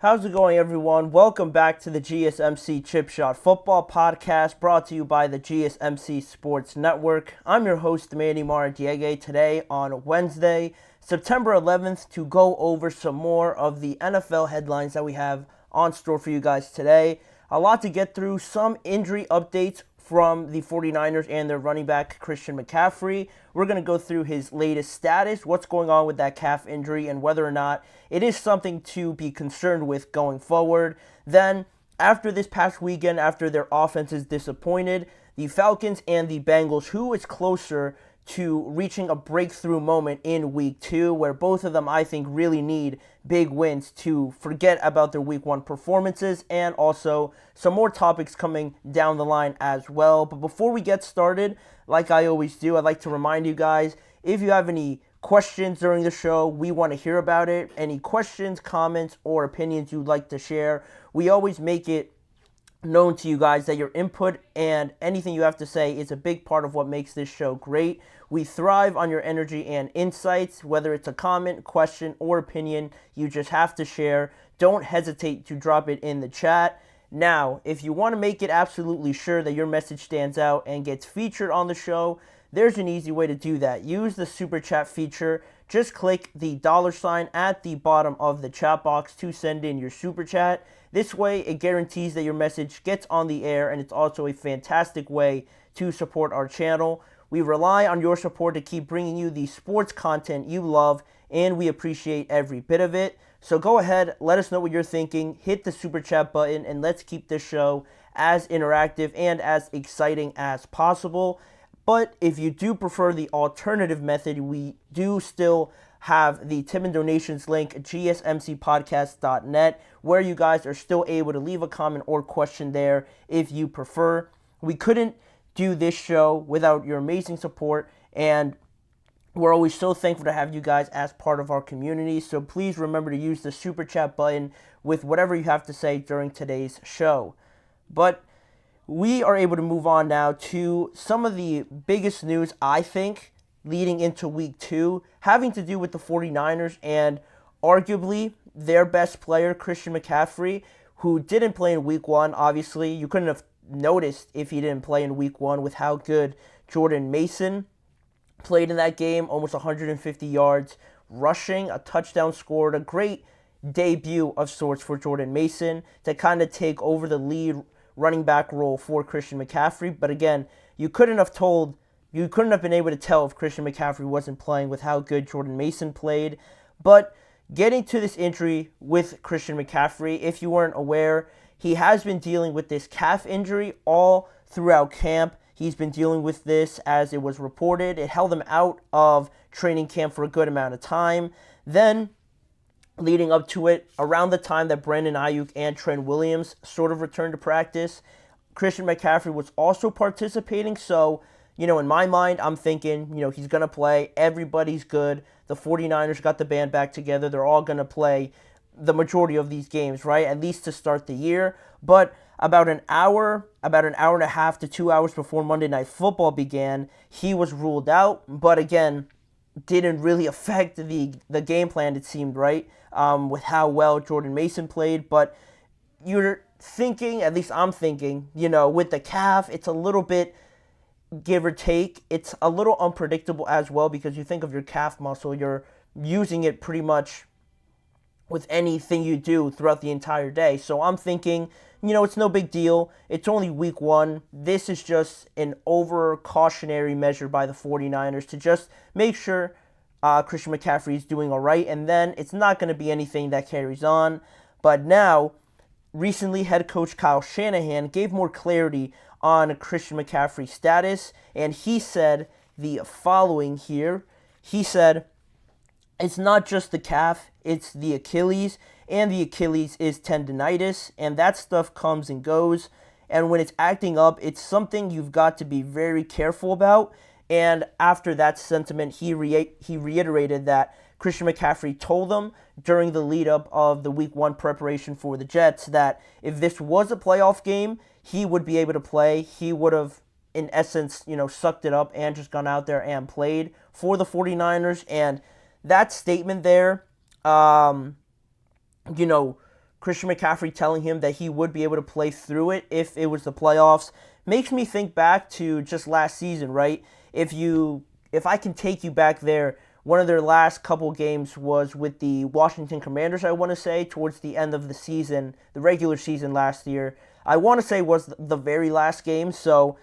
How's it going, everyone? Welcome back to the GSMC Chip Shot Football Podcast, brought to you by the GSMC Sports Network. I'm your host, Manny Maradiege, today on Wednesday, September 11th, to go over some more of the NFL headlines that we have on store for you guys today. A lot to get through, some injury updates from the 49ers and their running back, Christian McCaffrey. We're going to go through his latest status, what's going on with that calf injury, and whether or not it is something to be concerned with going forward. Then, after this past weekend, after their offense is disappointed, the Falcons and the Bengals, who is closer to reaching a breakthrough moment in Week 2, where both of them, I think, really need big wins to forget about their Week 1 performances, and also some more topics coming down the line as well. But before we get started, like I always do, I'd like to remind you guys, if you have any questions during the show, we want to hear about it. Any questions, comments, or opinions you'd like to share, we always make it known to you guys that your input and anything you have to say is a big part of what makes this show great. We thrive on your energy and insights. Whether it's a comment, question, or opinion you just have to share, don't hesitate to drop it in the chat. Now, if you want to make it absolutely sure that your message stands out and gets featured on the show, there's an easy way to do that. Use the super chat feature. Just click the $ at the bottom of the chat box to send in your super chat. This way, it guarantees that your message gets on the air, and it's also a fantastic way to support our channel. We rely on your support to keep bringing you the sports content you love, and we appreciate every bit of it. So go ahead, let us know what you're thinking, hit the super chat button, and let's keep this show as interactive and as exciting as possible. But if you do prefer the alternative method, we do still have the tip and donations link, gsmcpodcast.net, where you guys are still able to leave a comment or question there if you prefer. We couldn't do this show without your amazing support, and we're always so thankful to have you guys as part of our community. So please remember to use the super chat button with whatever you have to say during today's show. But we are able to move on now to some of the biggest news, I think, leading into Week 2, having to do with the 49ers and arguably their best player, Christian McCaffrey, who didn't play in Week 1. Obviously, you couldn't have noticed if he didn't play in Week 1 with how good Jordan Mason played in that game, almost 150 yards rushing, a touchdown scored, a great debut of sorts for Jordan Mason to kind of take over the lead running back role for Christian McCaffrey. But again, you couldn't have been able to tell if Christian McCaffrey wasn't playing with how good Jordan Mason played. But getting to this injury with Christian McCaffrey, if you weren't aware, he has been dealing with this calf injury all throughout camp. He's been dealing with this as it was reported. It held him out of training camp for a good amount of time. Then, leading up to it, around the time that Brandon Ayuk and Trent Williams sort of returned to practice, Christian McCaffrey was also participating. So, in my mind, I'm thinking, he's going to play. Everybody's good. The 49ers got the band back together. They're all going to play the majority of these games, right? At least to start the year. But about an hour and a half to 2 hours before Monday Night Football began, he was ruled out. But again, didn't really affect the game plan, it seemed, right? With how well Jordan Mason played. But you're thinking, at least I'm thinking, with the calf, it's a little bit give or take. It's a little unpredictable as well, because you think of your calf muscle, you're using it pretty much with anything you do throughout the entire day. So I'm thinking, it's no big deal. It's only Week 1. This is just an over-cautionary measure by the 49ers to just make sure Christian McCaffrey is doing all right, and then it's not going to be anything that carries on. But now, recently, head coach Kyle Shanahan gave more clarity on Christian McCaffrey's status, and he said the following here. He said, it's not just the calf, it's the Achilles, and the Achilles is tendinitis, and that stuff comes and goes, and when it's acting up, it's something you've got to be very careful about. And after that sentiment, he reiterated that Christian McCaffrey told them during the lead-up of the Week 1 preparation for the Jets that if this was a playoff game, he would be able to play. He would have, in essence, sucked it up and just gone out there and played for the 49ers. And that statement there, Christian McCaffrey telling him that he would be able to play through it if it was the playoffs makes me think back to just last season, right? If I can take you back there, one of their last couple games was with the Washington Commanders, I want to say, towards the end of the season, the regular season last year. I want to say was the very last game, so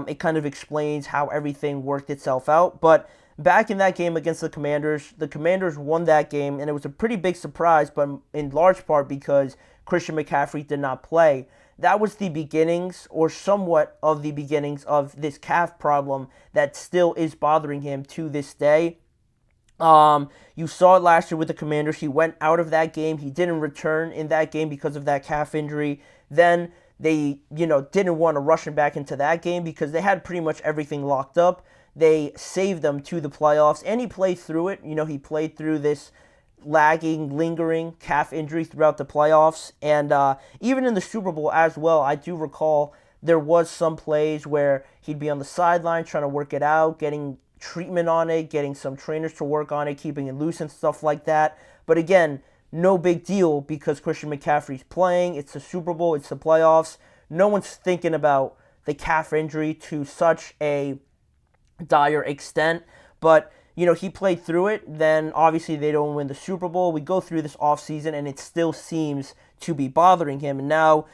it kind of explains how everything worked itself out. But back in that game against the Commanders won that game, and it was a pretty big surprise, but in large part because Christian McCaffrey did not play. That was the beginnings, or somewhat of the beginnings, of this calf problem that still is bothering him to this day. You saw it last year with the Commanders. He went out of that game. He didn't return in that game because of that calf injury. Then they, didn't want to rush him back into that game because they had pretty much everything locked up. They saved them to the playoffs, and he played through it. He played through this lagging, lingering calf injury throughout the playoffs. And even in the Super Bowl as well, I do recall there was some plays where he'd be on the sideline trying to work it out, getting treatment on it, getting some trainers to work on it, keeping it loose and stuff like that. But again, no big deal because Christian McCaffrey's playing. It's the Super Bowl. It's the playoffs. No one's thinking about the calf injury to such a dire extent. But he played through it. Then obviously they don't win the Super Bowl. We go through this offseason and it still seems to be bothering him. And now,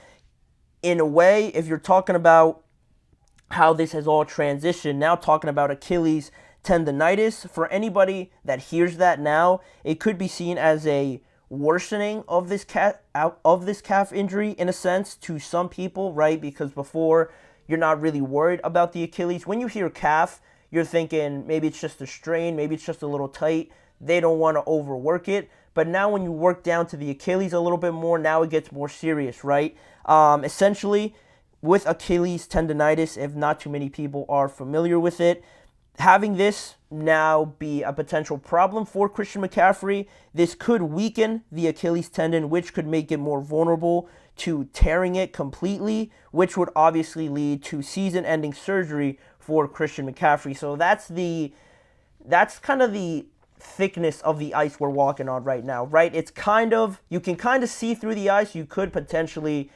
in a way, if you're talking about how this has all transitioned, now talking about Achilles tendinitis, for anybody that hears that now, it could be seen as a worsening of this calf injury in a sense to some people, right? Because before, you're not really worried about the Achilles. When you hear calf, you're thinking maybe it's just a strain, maybe it's just a little tight. They don't want to overwork it. But now when you work down to the Achilles a little bit more, now it gets more serious, right? Essentially, with Achilles tendinitis, if not too many people are familiar with it, having this now be a potential problem for Christian McCaffrey, this could weaken the Achilles tendon, which could make it more vulnerable to tearing it completely, which would obviously lead to season-ending surgery for Christian McCaffrey. So that's kind of the thickness of the ice we're walking on right now, right? You can kind of see through the ice. You could potentially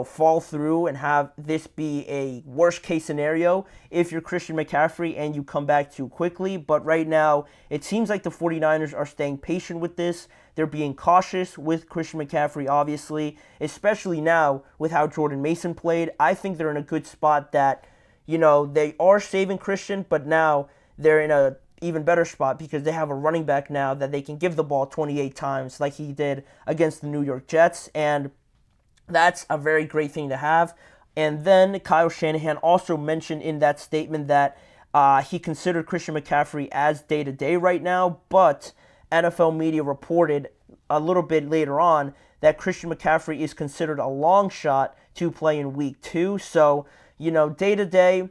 fall through and have this be a worst case scenario if you're Christian McCaffrey and you come back too quickly. But right now, it seems like the 49ers are staying patient with this. They're being cautious with Christian McCaffrey, obviously, especially now with how Jordan Mason played. I think they're in a good spot that, they are saving Christian, but now they're in a even better spot because they have a running back now that they can give the ball 28 times like he did against the New York Jets. And that's a very great thing to have. And then Kyle Shanahan also mentioned in that statement that he considered Christian McCaffrey as day-to-day right now, but NFL media reported a little bit later on that Christian McCaffrey is considered a long shot to play in Week 2. So, day-to-day,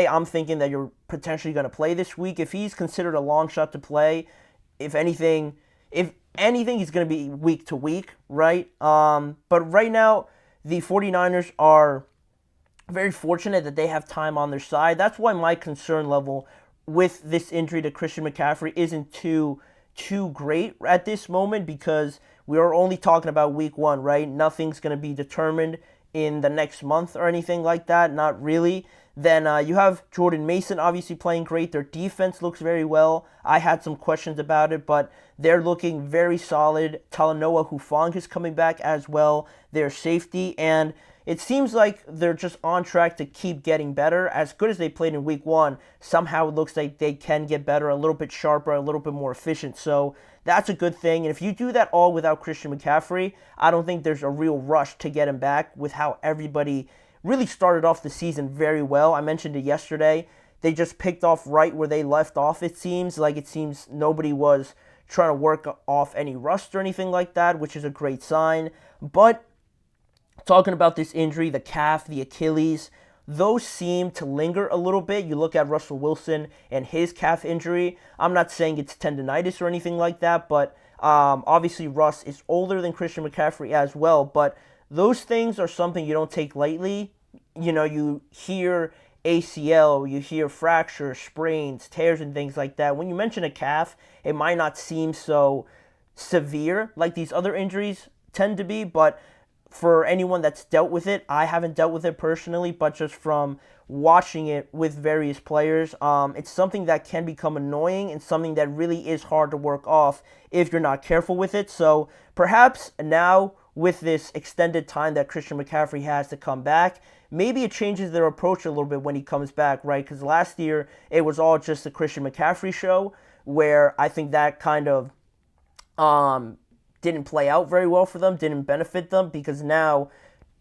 I'm thinking that you're potentially going to play this week. If he's considered a long shot to play, if anything, he's going to be week to week, right? But right now, the 49ers are very fortunate that they have time on their side. That's why my concern level with this injury to Christian McCaffrey isn't too great at this moment because we are only talking about week 1, right? Nothing's going to be determined in the next month or anything like that, not really. Then you have Jordan Mason obviously playing great. Their defense looks very well. I had some questions about it, but they're looking very solid. Talanoa Hufanga is coming back as well. Their safety, and it seems like they're just on track to keep getting better. As good as they played in Week 1, somehow it looks like they can get better, a little bit sharper, a little bit more efficient. So that's a good thing. And if you do that all without Christian McCaffrey, I don't think there's a real rush to get him back with how everybody really started off the season very well. I mentioned it yesterday. They just picked off right where they left off, it seems. It seems nobody was trying to work off any rust or anything like that, which is a great sign. But talking about this injury, the calf, the Achilles, those seem to linger a little bit. You look at Russell Wilson and his calf injury. I'm not saying it's tendinitis or anything like that, but obviously Russ is older than Christian McCaffrey as well. But those things are something you don't take lightly. You hear ACL, you hear fractures, sprains, tears, and things like that. When you mention a calf, it might not seem so severe like these other injuries tend to be, but for anyone that's dealt with it, I haven't dealt with it personally, but just from watching it with various players, it's something that can become annoying and something that really is hard to work off if you're not careful with it. So perhaps now with this extended time that Christian McCaffrey has to come back, maybe it changes their approach a little bit when he comes back, right? Because last year it was all just the Christian McCaffrey show, where I think that kind of didn't play out very well for them, didn't benefit them, because now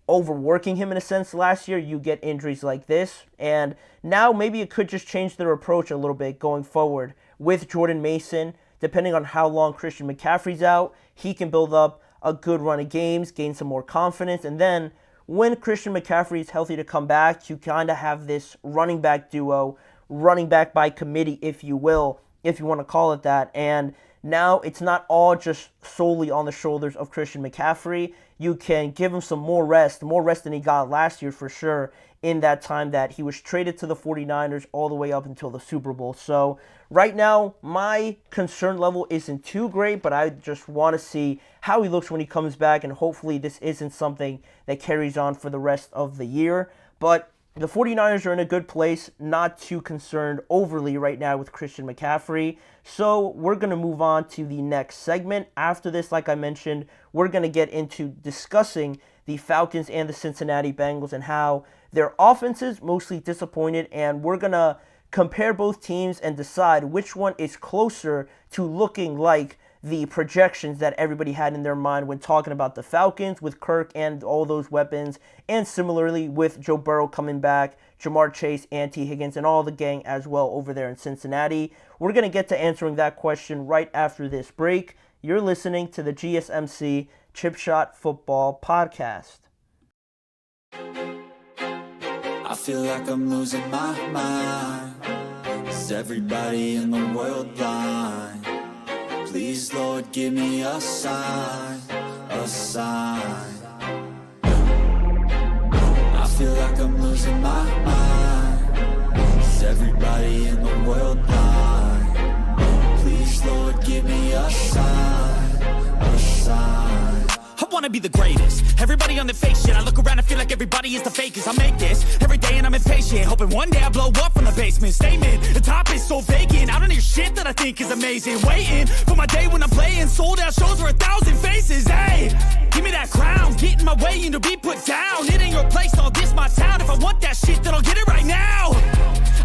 overworking him in a sense last year, you get injuries like this. And now maybe it could just change their approach a little bit going forward with Jordan Mason. Depending on how long Christian McCaffrey's out, he can build up a good run of games, gain some more confidence, and then when Christian McCaffrey is healthy to come back, you kind of have this running back duo, running back by committee, if you will, if you want to call it that. And now it's not all just solely on the shoulders of Christian McCaffrey. You can give him some more rest than he got last year for sure, in that time that he was traded to the 49ers all the way up until the Super Bowl. So right now, my concern level isn't too great, but I just want to see how he looks when he comes back, and hopefully this isn't something that carries on for the rest of the year. But the 49ers are in a good place, not too concerned overly right now with Christian McCaffrey. So we're going to move on to the next segment. After this, like I mentioned, we're going to get into discussing the Falcons and the Cincinnati Bengals and how their offenses mostly disappointed, and we're going to compare both teams and decide which one is closer to looking like the projections that everybody had in their mind when talking about the Falcons with Kirk and all those weapons, and similarly with Joe Burrow coming back, Jamar Chase, and T. Higgins, and all the gang as well over there in Cincinnati. We're going to get to answering that question right after this break. You're listening to the GSMC Chip Shot Football Podcast. I feel like I'm losing my mind. Is everybody in the world blind? Please, Lord, give me a sign, a sign. I feel like I'm losing my mind. Is everybody in the world blind? Please, Lord, give me a sign, a sign. I wanna be the greatest. Everybody on the fake shit. I look around and feel like everybody is the fakest. I make this every day and I'm impatient, hoping one day I blow up from the basement. Statement, the top is so vacant. I don't hear shit that I think is amazing. Waiting for my day when I'm playing sold out shows for 1,000 faces. Hey, give me that crown, get in my way and to be put down. It ain't your place, all this my town. If I want that shit, then I'll get it right now.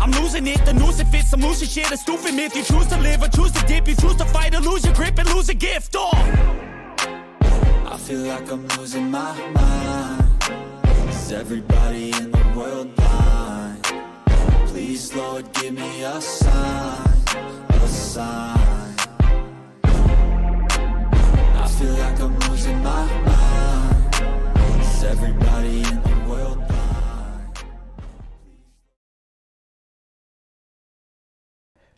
I'm losing it, the noose it fits. I'm losing shit, a stupid myth. You choose to live or choose to dip. You choose to fight or lose your grip and lose a gift. I feel like I'm losing my mind. Is everybody in the world blind? Please, Lord, give me a sign, a sign. I feel like I'm losing my mind. Is everybody in the world blind?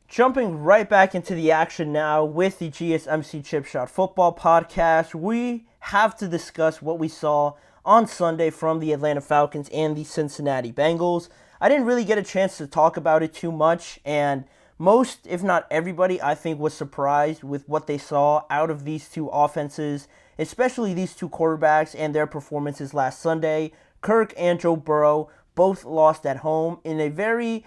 Jumping right back into the action now with the GSMC Chip Shot Football Podcast, we have to discuss what we saw on Sunday from the Atlanta Falcons and the Cincinnati Bengals. I didn't really get a chance to talk about it too much, and most, if not everybody, I think was surprised with what they saw out of these two offenses, especially these two quarterbacks and their performances last Sunday. Kirk and Joe Burrow both lost at home in a very,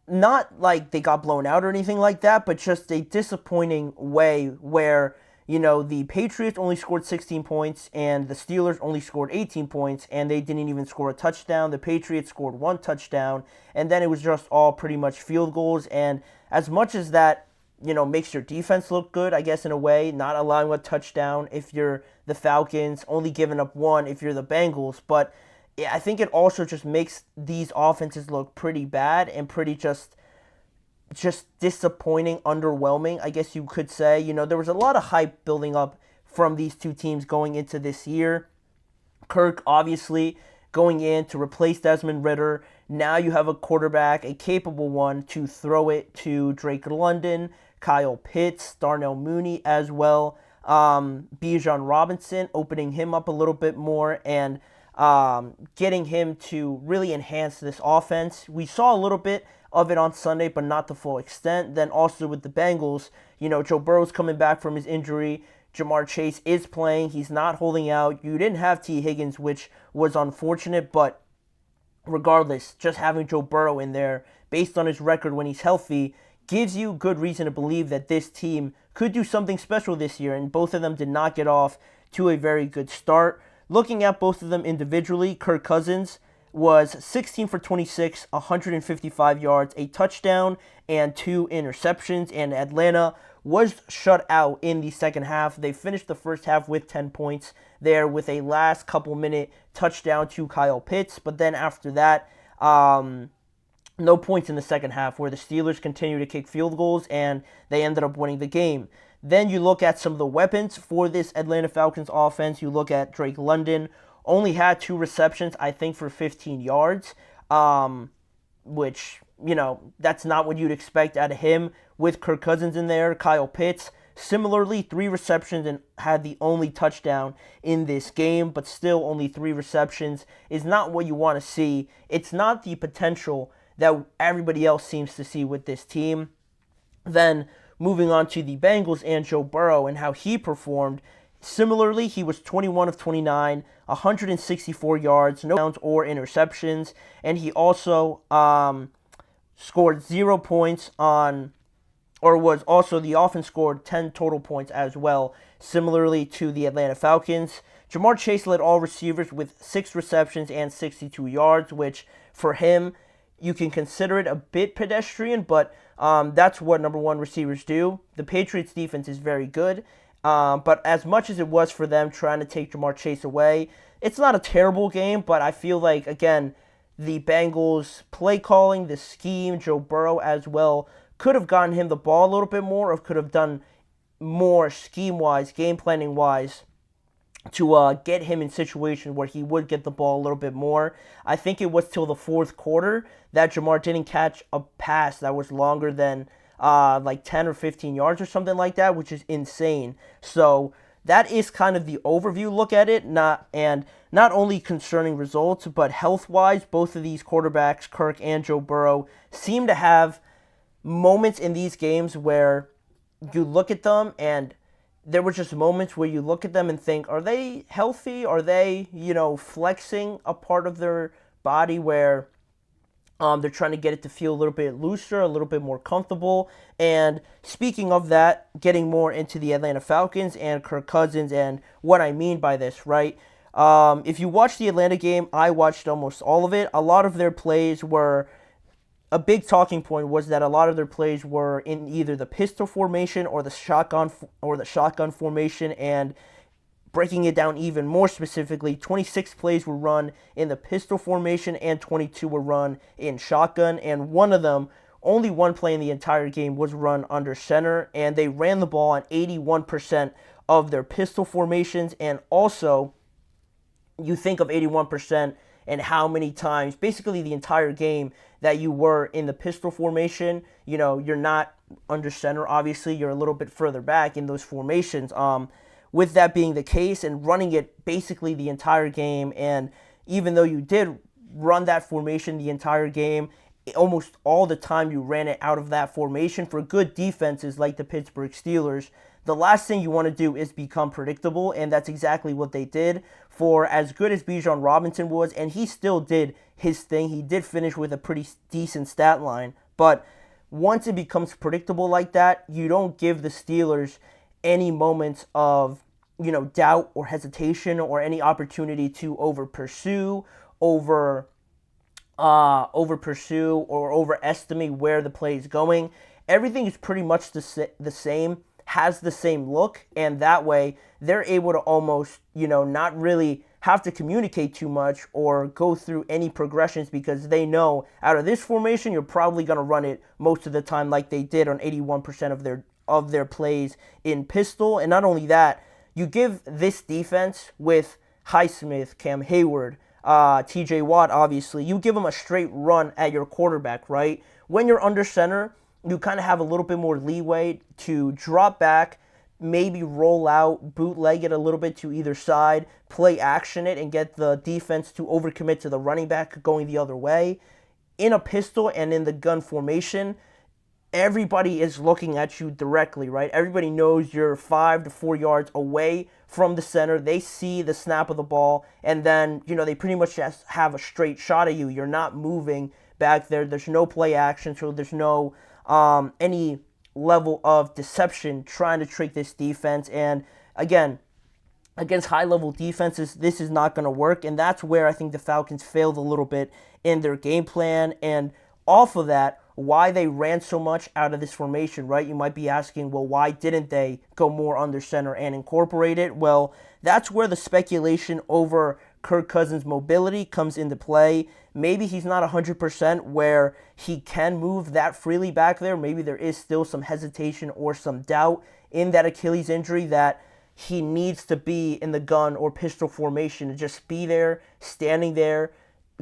not like they got blown out or anything like that, but just a disappointing way where, you know, the Patriots only scored 16 points and the Steelers only scored 18 points, and they didn't even score a touchdown. The Patriots scored one touchdown, and then it was just all pretty much field goals. And as much as that, you know, makes your defense look good, I guess, in a way, not allowing a touchdown if you're the Falcons, only giving up one if you're the Bengals, but I think it also just makes these offenses look pretty bad and pretty just disappointing, underwhelming, I guess you could say. You know, there was a lot of hype building up from these two teams going into this year. Kirk, obviously, going in to replace Desmond Ridder. Now you have a quarterback, a capable one, to throw it to Drake London, Kyle Pitts, Darnell Mooney as well. Bijan Robinson, opening him up a little bit more and getting him to really enhance this offense. We saw a little bit of it on Sunday, but not the full extent. Then also with the Bengals, you know, Joe Burrow's coming back from his injury. Ja'Marr Chase is playing. He's not holding out. You didn't have T. Higgins, which was unfortunate, but regardless, just having Joe Burrow in there, based on his record when he's healthy, gives you good reason to believe that this team could do something special this year, and both of them did not get off to a very good start. Looking at both of them individually, Kirk Cousins was 16 for 26, 155 yards, a touchdown, and 2 interceptions, and Atlanta was shut out in the second half. They finished the first half with 10 points there with a last couple minute touchdown to Kyle Pitts, but then after that, no points in the second half, where the Steelers continued to kick field goals and they ended up winning the game. Then you look at some of the weapons for this Atlanta Falcons offense. You look at Drake London, only had 2 receptions, I think, for 15 yards, which, that's not what you'd expect out of him with Kirk Cousins in there. Kyle Pitts, similarly, 3 receptions and had the only touchdown in this game, but still only 3 receptions is not what you want to see. It's not the potential that everybody else seems to see with this team. Then moving on to the Bengals and Joe Burrow and how he performed. Similarly, he was 21 of 29, 164 yards, no touchdowns or interceptions, and he also scored 0 points the offense scored 10 total points as well, similarly to the Atlanta Falcons. Ja'Marr Chase led all receivers with 6 receptions and 62 yards, which for him, you can consider it a bit pedestrian, but that's what number 1 receivers do. The Patriots defense is very good, but as much as it was for them trying to take Ja'Marr Chase away, it's not a terrible game, but I feel like, again, the Bengals play calling, the scheme, Joe Burrow as well, could have gotten him the ball a little bit more, or could have done more scheme-wise, game planning-wise, to get him in situations where he would get the ball a little bit more. I think it was till the fourth quarter that Ja'Marr didn't catch a pass that was longer than like 10 or 15 yards or something like that, which is insane. So that is kind of the overview look at it, not only concerning results, but health-wise, both of these quarterbacks, Kirk and Joe Burrow, seem to have moments in these games where you look at them and there were just moments where you look at them and think, are they healthy? Are they, flexing a part of their body where they're trying to get it to feel a little bit looser, a little bit more comfortable? And speaking of that, getting more into the Atlanta Falcons and Kirk Cousins and what I mean by this, right? If you watch the Atlanta game, I watched almost all of it. A lot of their plays were... A big talking point was that a lot of their plays were in either the pistol formation or the shotgun formation, and breaking it down even more specifically, 26 plays were run in the pistol formation and 22 were run in shotgun, and only one play in the entire game was run under center, and they ran the ball on 81% of their pistol formations. And also, you think of 81% and how many times, basically the entire game, that you were in the pistol formation. You're not under center, obviously. You're a little bit further back in those formations. With that being the case and running it basically the entire game, and even though you did run that formation the entire game, almost all the time you ran it out of that formation for good defenses like the Pittsburgh Steelers. The last thing you want to do is become predictable, and that's exactly what they did. For as good as Bijan Robinson was, and he still did his thing, he did finish with a pretty decent stat line, but once it becomes predictable like that, you don't give the Steelers any moments of, doubt or hesitation or any opportunity to overestimate or overestimate where the play is going. Everything is pretty much the same, has the same look, and that way they're able to almost, not really have to communicate too much or go through any progressions, because they know out of this formation you're probably going to run it most of the time, like they did on 81% of their plays in pistol. And not only that, you give this defense with Highsmith, Cam Hayward, TJ Watt, obviously, you give them a straight run at your quarterback, right? When you're under center, you kind of have a little bit more leeway to drop back, maybe roll out, bootleg it a little bit to either side, play action it, and get the defense to overcommit to the running back going the other way. In a pistol and in the gun formation, everybody is looking at you directly, right? Everybody knows you're 5 to 4 yards away from the center. They see the snap of the ball, and then, they pretty much just have a straight shot at you. You're not moving back there. There's no play action, so there's no any level of deception trying to trick this defense. And again, against high-level defenses, this is not going to work, and that's where I think the Falcons failed a little bit in their game plan. And off of that, why they ran so much out of this formation, right? You might be asking, well, why didn't they go more under center and incorporate it? Well, that's where the speculation over Kirk Cousins' mobility comes into play. Maybe he's not 100% where he can move that freely back there. Maybe there is still some hesitation or some doubt in that Achilles injury that he needs to be in the gun or pistol formation to just be there, standing there,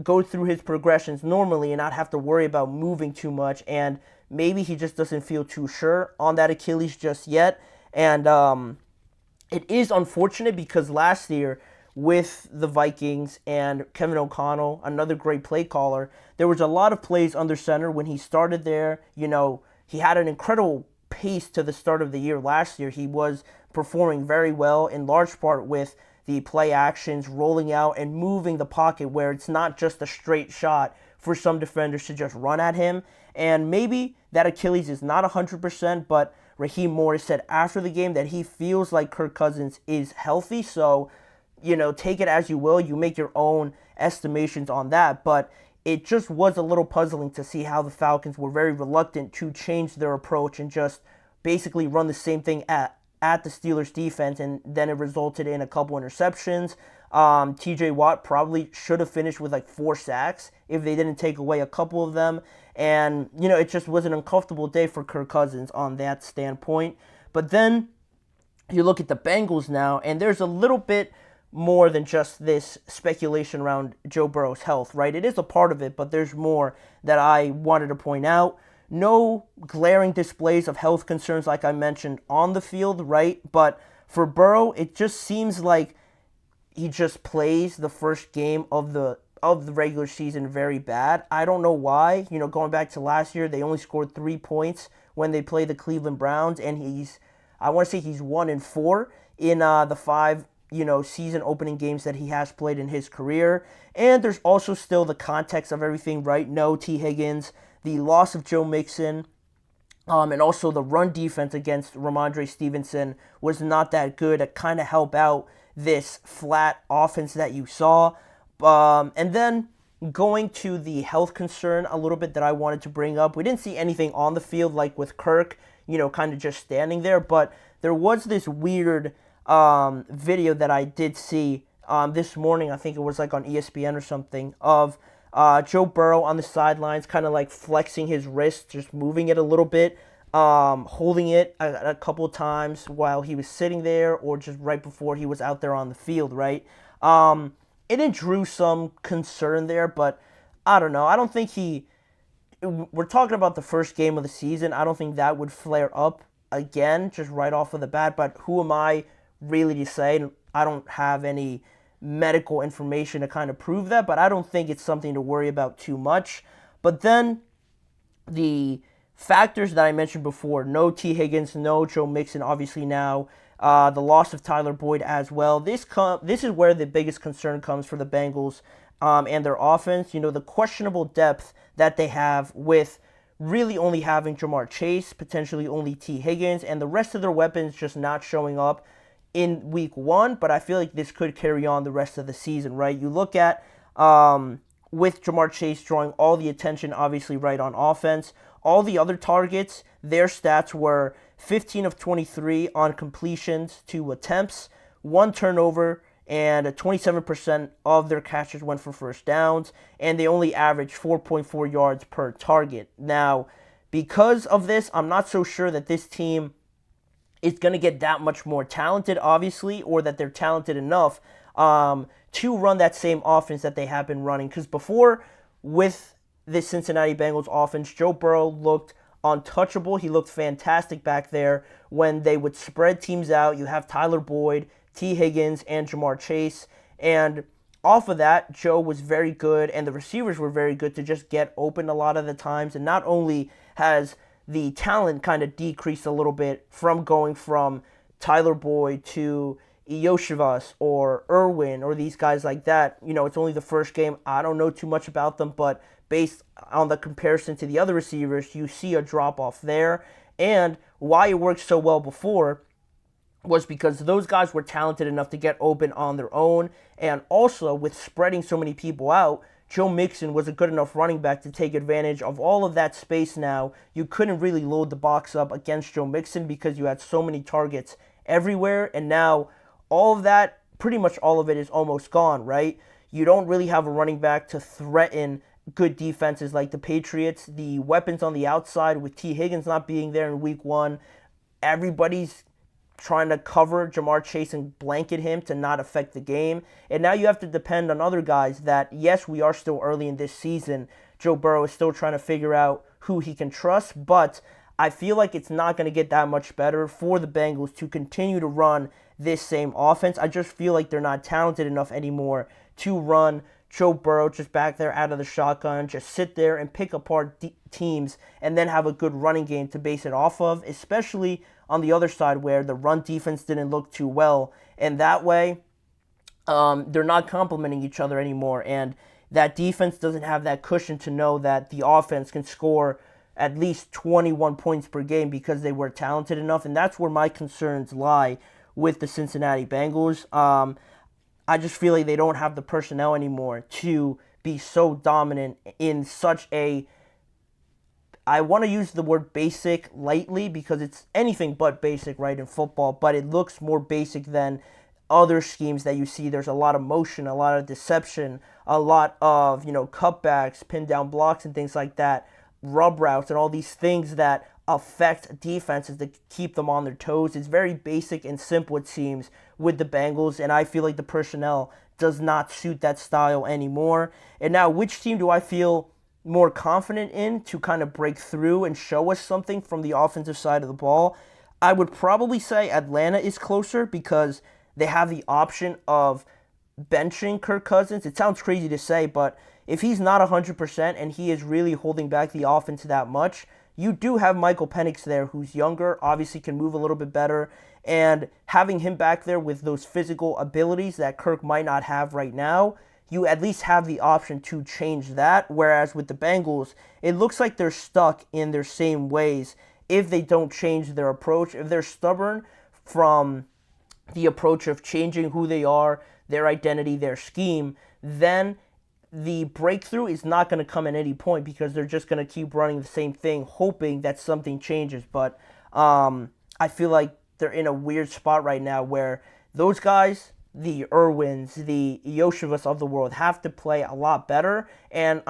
go through his progressions normally and not have to worry about moving too much. And maybe he just doesn't feel too sure on that Achilles just yet. And it is unfortunate because last year with the Vikings and Kevin O'Connell, another great play caller, there was a lot of plays under center when he started there. He had an incredible pace to the start of the year last year. He was performing very well, in large part with the play actions, rolling out and moving the pocket where it's not just a straight shot for some defenders to just run at him. And maybe that Achilles is not 100%, but Raheem Morris said after the game that he feels like Kirk Cousins is healthy. So, take it as you will. You make your own estimations on that. But it just was a little puzzling to see how the Falcons were very reluctant to change their approach and just basically run the same thing at the Steelers defense, and then it resulted in a couple interceptions. TJ Watt probably should have finished with like 4 sacks if they didn't take away a couple of them. And, it just was an uncomfortable day for Kirk Cousins on that standpoint. But then you look at the Bengals now, and there's a little bit more than just this speculation around Joe Burrow's health, right? It is a part of it, but there's more that I wanted to point out. No glaring displays of health concerns like I mentioned on the field, right? But for Burrow, it just seems like he just plays the first game of the regular season very bad. I don't know why. Going back to last year, they only scored 3 points when they played the Cleveland Browns, and he's 1-4 in the 5 season opening games that he has played in his career. And there's also still the context of everything, right? No T. Higgins, the loss of Joe Mixon, and also the run defense against Ramondre Stevenson was not that good to kind of help out this flat offense that you saw. And then going to the health concern a little bit that I wanted to bring up, we didn't see anything on the field like with Kirk, kind of just standing there, but there was this weird video that I did see this morning, I think it was like on ESPN or something, of Joe Burrow on the sidelines, kind of like flexing his wrist, just moving it a little bit, holding it a couple of times while he was sitting there or just right before he was out there on the field, right? It drew some concern there, but I don't know. I don't think we're talking about the first game of the season. I don't think that would flare up again, just right off of the bat, but who am I really to say? I don't have any medical information to kind of prove that, but I don't think it's something to worry about too much. But then the factors that I mentioned before, no T. Higgins, no Joe Mixon, obviously now, the loss of Tyler Boyd as well. This is where the biggest concern comes for the Bengals and their offense. The questionable depth that they have with really only having Jamar Chase, potentially only T. Higgins, and the rest of their weapons just not showing up in week 1, but I feel like this could carry on the rest of the season, right? You look at, with Jamar Chase drawing all the attention, obviously, right, on offense, all the other targets, their stats were 15 of 23 on completions to attempts, 1 turnover, and 27% of their catches went for first downs, and they only averaged 4.4 yards per target. Now, because of this, I'm not so sure that this team is going to get that much more talented, obviously, or that they're talented enough to run that same offense that they have been running. Because before, with the Cincinnati Bengals offense, Joe Burrow looked untouchable. He looked fantastic back there when they would spread teams out. You have Tyler Boyd, T. Higgins, and Jamar Chase. And off of that, Joe was very good, and the receivers were very good to just get open a lot of the times. And not only has the talent kind of decreased a little bit from going from Tyler Boyd to JioSaavn or Irwin or these guys like that. It's only the first game. I don't know too much about them, but based on the comparison to the other receivers, you see a drop-off there. And why it worked so well before was because those guys were talented enough to get open on their own. And also, with spreading so many people out, Joe Mixon was a good enough running back to take advantage of all of that space now. You couldn't really load the box up against Joe Mixon because you had so many targets everywhere. And now all of that, pretty much all of it is almost gone, right? You don't really have a running back to threaten good defenses like the Patriots. The weapons on the outside with T. Higgins not being there in week 1, everybody's trying to cover Jamar Chase and blanket him to not affect the game. And now you have to depend on other guys that, yes, we are still early in this season. Joe Burrow is still trying to figure out who he can trust, but I feel like it's not going to get that much better for the Bengals to continue to run this same offense. I just feel like they're not talented enough anymore to run Joe Burrow just back there out of the shotgun, just sit there and pick apart teams and then have a good running game to base it off of, especially on the other side where the run defense didn't look too well. And that way, they're not complementing each other anymore. And that defense doesn't have that cushion to know that the offense can score at least 21 points per game because they were talented enough. And that's where my concerns lie with the Cincinnati Bengals. I just feel like they don't have the personnel anymore to be so dominant in such a, I want to use the word basic lightly because it's anything but basic, right, in football, but it looks more basic than other schemes that you see. There's a lot of motion, a lot of deception, a lot of, cutbacks, pin down blocks and things like that, rub routes and all these things that affect defenses to keep them on their toes. It's very basic and simple, it seems, with the Bengals, and I feel like the personnel does not suit that style anymore. And now, which team do I feel more confident in to kind of break through and show us something from the offensive side of the ball? I would probably say Atlanta is closer because they have the option of benching Kirk Cousins. It sounds crazy to say, but if he's not 100% and he is really holding back the offense that much, you do have Michael Penix there, who's younger, obviously can move a little bit better, and having him back there with those physical abilities that Kirk might not have right now, you at least have the option to change that, whereas with the Bengals, it looks like they're stuck in their same ways if they don't change their approach. If they're stubborn from the approach of changing who they are, their identity, their scheme, then the breakthrough is not going to come at any point because they're just going to keep running the same thing, hoping that something changes. But I feel like they're in a weird spot right now where those guys, the Irwins, the JioSaavns of the world, have to play a lot better. And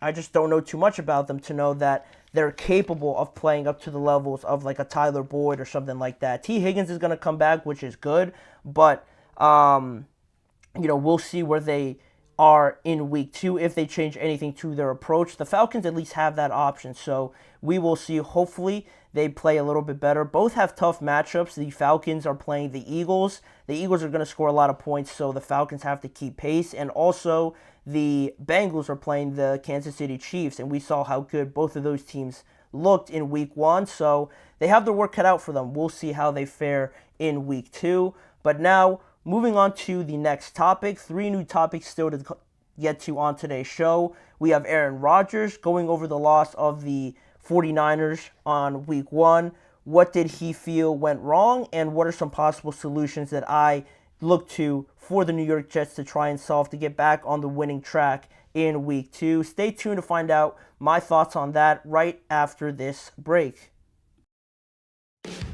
I just don't know too much about them to know that they're capable of playing up to the levels of like a Tyler Boyd or something like that. T. Higgins is going to come back, which is good. But, we'll see where they are in week 2 if they change anything to their approach. The Falcons at least have that option, so we will see. Hopefully they play a little bit better. Both have tough matchups. The Falcons are playing the Eagles. The Eagles are going to score a lot of points, so the Falcons have to keep pace. And also the Bengals are playing the Kansas City Chiefs, and we saw how good both of those teams looked in week 1, so they have their work cut out for them. We'll see how they fare in week 2. But now, moving on to the next topic, 3 new topics still to get to on today's show. We have Aaron Rodgers going over the loss of the 49ers on week 1. What did he feel went wrong, and what are some possible solutions that I look to for the New York Jets to try and solve to get back on the winning track in week 2? Stay tuned to find out my thoughts on that right after this break.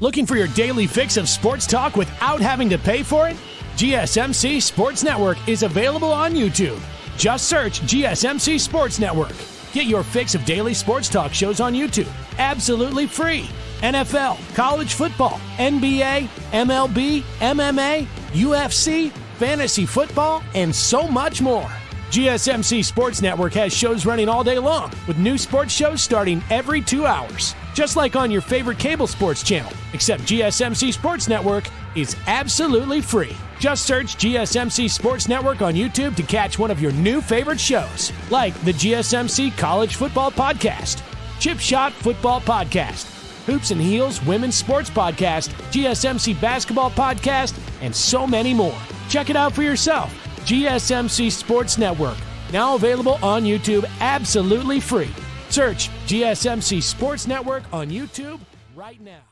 Looking for your daily fix of sports talk without having to pay for it? GSMC Sports Network is available on YouTube. Just search GSMC Sports Network. Get your fix of daily sports talk shows on YouTube, absolutely free. NFL, college football, NBA, MLB, MMA, UFC, fantasy football, and so much more. GSMC Sports Network has shows running all day long, with new sports shows starting every 2 hours. Just like on your favorite cable sports channel, except GSMC Sports Network is absolutely free. Just search GSMC Sports Network on YouTube to catch one of your new favorite shows, like the GSMC College Football Podcast. Chip Shot Football Podcast, Hoops and Heels Women's Sports Podcast, GSMC Basketball Podcast, and so many more. Check it out for yourself. GSMC Sports Network, now available on YouTube absolutely free. Search GSMC Sports Network on YouTube right now.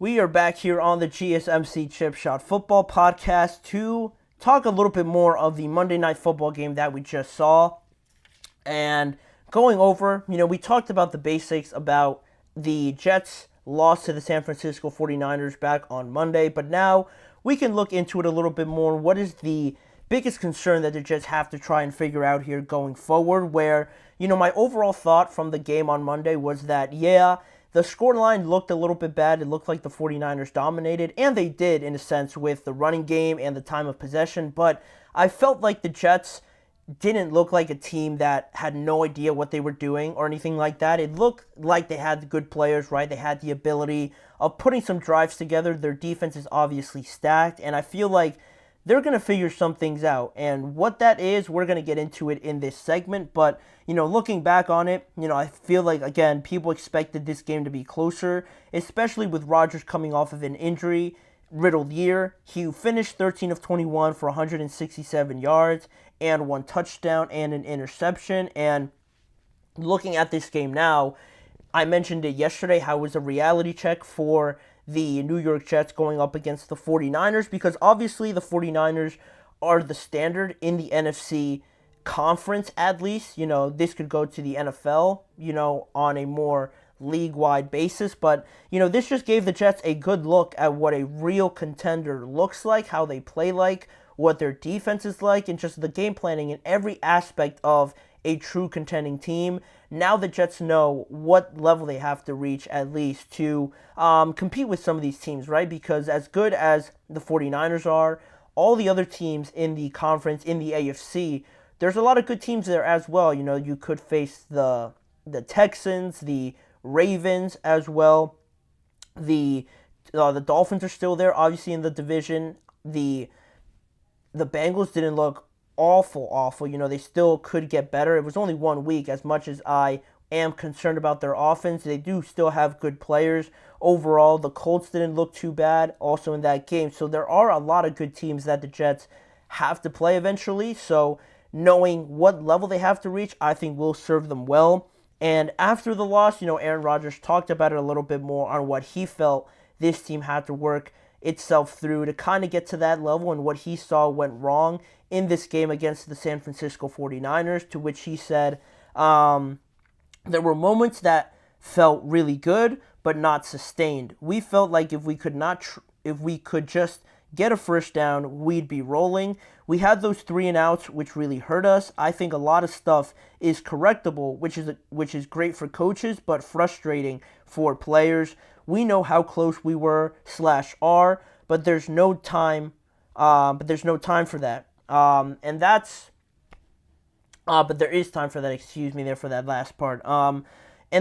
We are back here on the GSMC Chip Shot Football Podcast to talk a little bit more of the Monday Night Football game that we just saw. And going over, we talked about the basics about the Jets' loss to the San Francisco 49ers back on Monday. But now we can look into it a little bit more. What is the biggest concern that the Jets have to try and figure out here going forward? Where, my overall thought from the game on Monday was that, the scoreline looked a little bit bad. It looked like the 49ers dominated, and they did in a sense with the running game and the time of possession, but I felt like the Jets didn't look like a team that had no idea what they were doing or anything like that. It looked like they had good players, right? They had the ability of putting some drives together. Their defense is obviously stacked, and I feel like they're going to figure some things out, and what that is, we're going to get into it in this segment, but looking back on it, I feel like, again, people expected this game to be closer, especially with Rodgers coming off of an injury-riddled year. He finished 13 of 21 for 167 yards and 1 touchdown and an interception. And looking at this game now, I mentioned it yesterday how it was a reality check for the New York Jets going up against the 49ers, because obviously the 49ers are the standard in the NFC conference, at least. This could go to the NFL, on a more league-wide basis, but this just gave the Jets a good look at what a real contender looks like, how they play like, what their defense is like, and just the game planning in every aspect of a true contending team. Now the Jets know what level they have to reach at least to compete with some of these teams, right? Because as good as the 49ers are, all the other teams in the conference, in the AFC, there's a lot of good teams there as well. You could face the Texans, the Ravens as well. The Dolphins are still there, obviously, in the division. The Bengals didn't look awful. They still could get better. It was only 1 week. As much as I am concerned about their offense, they do still have good players. Overall, the Colts didn't look too bad also in that game. So there are a lot of good teams that the Jets have to play eventually. So knowing what level they have to reach, I think will serve them well. And after the loss, Aaron Rodgers talked about it a little bit more on what he felt this team had to work itself through to kind of get to that level, and what he saw went wrong in this game against the San Francisco 49ers, to which he said there were moments that felt really good but not sustained. We felt like if we could just get a first down, we'd be rolling. We had those 3 and outs, which really hurt us. I think a lot of stuff is correctable, which is great for coaches, but frustrating for players. We know how close we were / are, but there's no time. For that. But there is time for that. Excuse me, there for that last part. And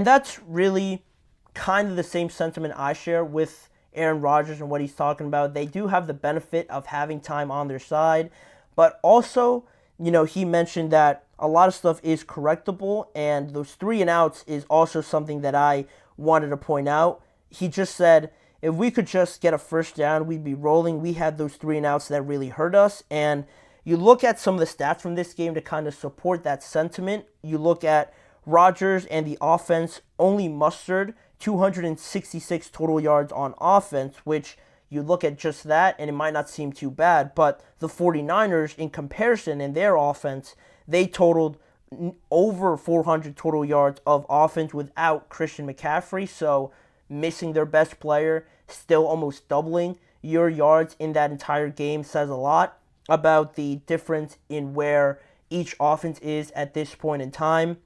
that's really kind of the same sentiment I share with Aaron Rodgers and what he's talking about. They do have the benefit of having time on their side, but also, he mentioned that a lot of stuff is correctable, and those 3 and outs is also something that I wanted to point out. He just said, if we could just get a first down, we'd be rolling. We had those 3 and outs that really hurt us, and you look at some of the stats from this game to kind of support that sentiment. You look at Rodgers and the offense only mustered 266 total yards on offense, which you look at just that and it might not seem too bad, but the 49ers, in comparison in their offense, they totaled over 400 total yards of offense without Christian McCaffrey, so missing their best player, still almost doubling your yards in that entire game says a lot about the difference in where each offense is at this point in time.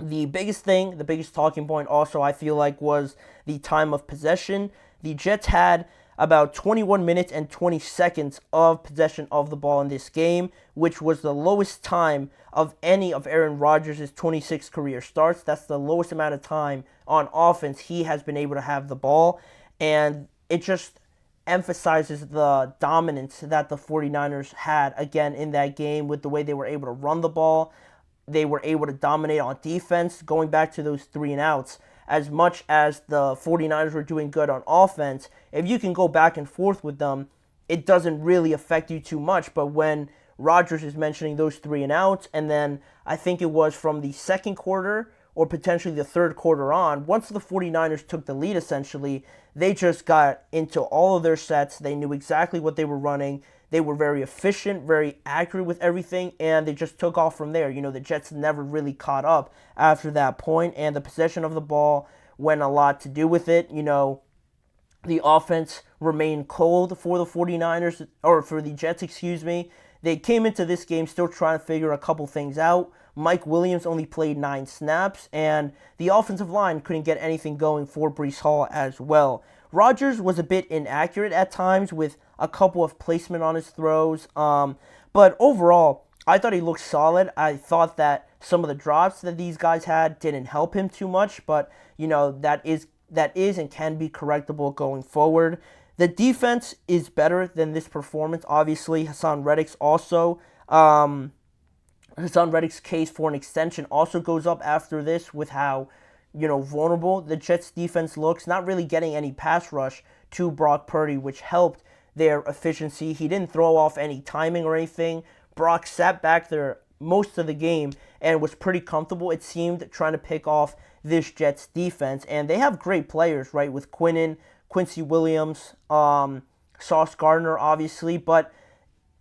The biggest talking point also, I feel like, was the time of possession. The Jets had about 21 minutes and 20 seconds of possession of the ball in this game, which was the lowest time of any of Aaron Rodgers' 26 career starts. That's the lowest amount of time on offense he has been able to have the ball. And it just emphasizes the dominance that the 49ers had again in that game with the way they were able to run the ball. They were able to dominate on defense, going back to those 3-and-outs. As much as the 49ers were doing good on offense, if you can go back and forth with them, it doesn't really affect you too much. But when Rodgers is mentioning those 3-and-outs, and then I think it was from the second quarter or potentially the third quarter on, once the 49ers took the lead essentially, they just got into all of their sets. They knew exactly what they were running. They were very efficient, very accurate with everything, and they just took off from there. The Jets never really caught up after that point, and the possession of the ball went a lot to do with it. The offense remained cold for the 49ers, or for the Jets, excuse me. They came into this game still trying to figure a couple things out. Mike Williams only played 9 snaps, and the offensive line couldn't get anything going for Breece Hall as well. Rodgers was a bit inaccurate at times with a couple of placement on his throws, but overall, I thought he looked solid. I thought that some of the drops that these guys had didn't help him too much, but that is and can be correctable going forward. The defense is better than this performance. Obviously, Hassan Reddick's case for an extension also goes up after this with how vulnerable the Jets defense looks, not really getting any pass rush to Brock Purdy, which helped their efficiency. He didn't throw off any timing or anything. Brock sat back there most of the game and was pretty comfortable, it seemed, trying to pick off this Jets defense. And they have great players, right, with Quinnen, Quincy Williams, Sauce Gardner, obviously, but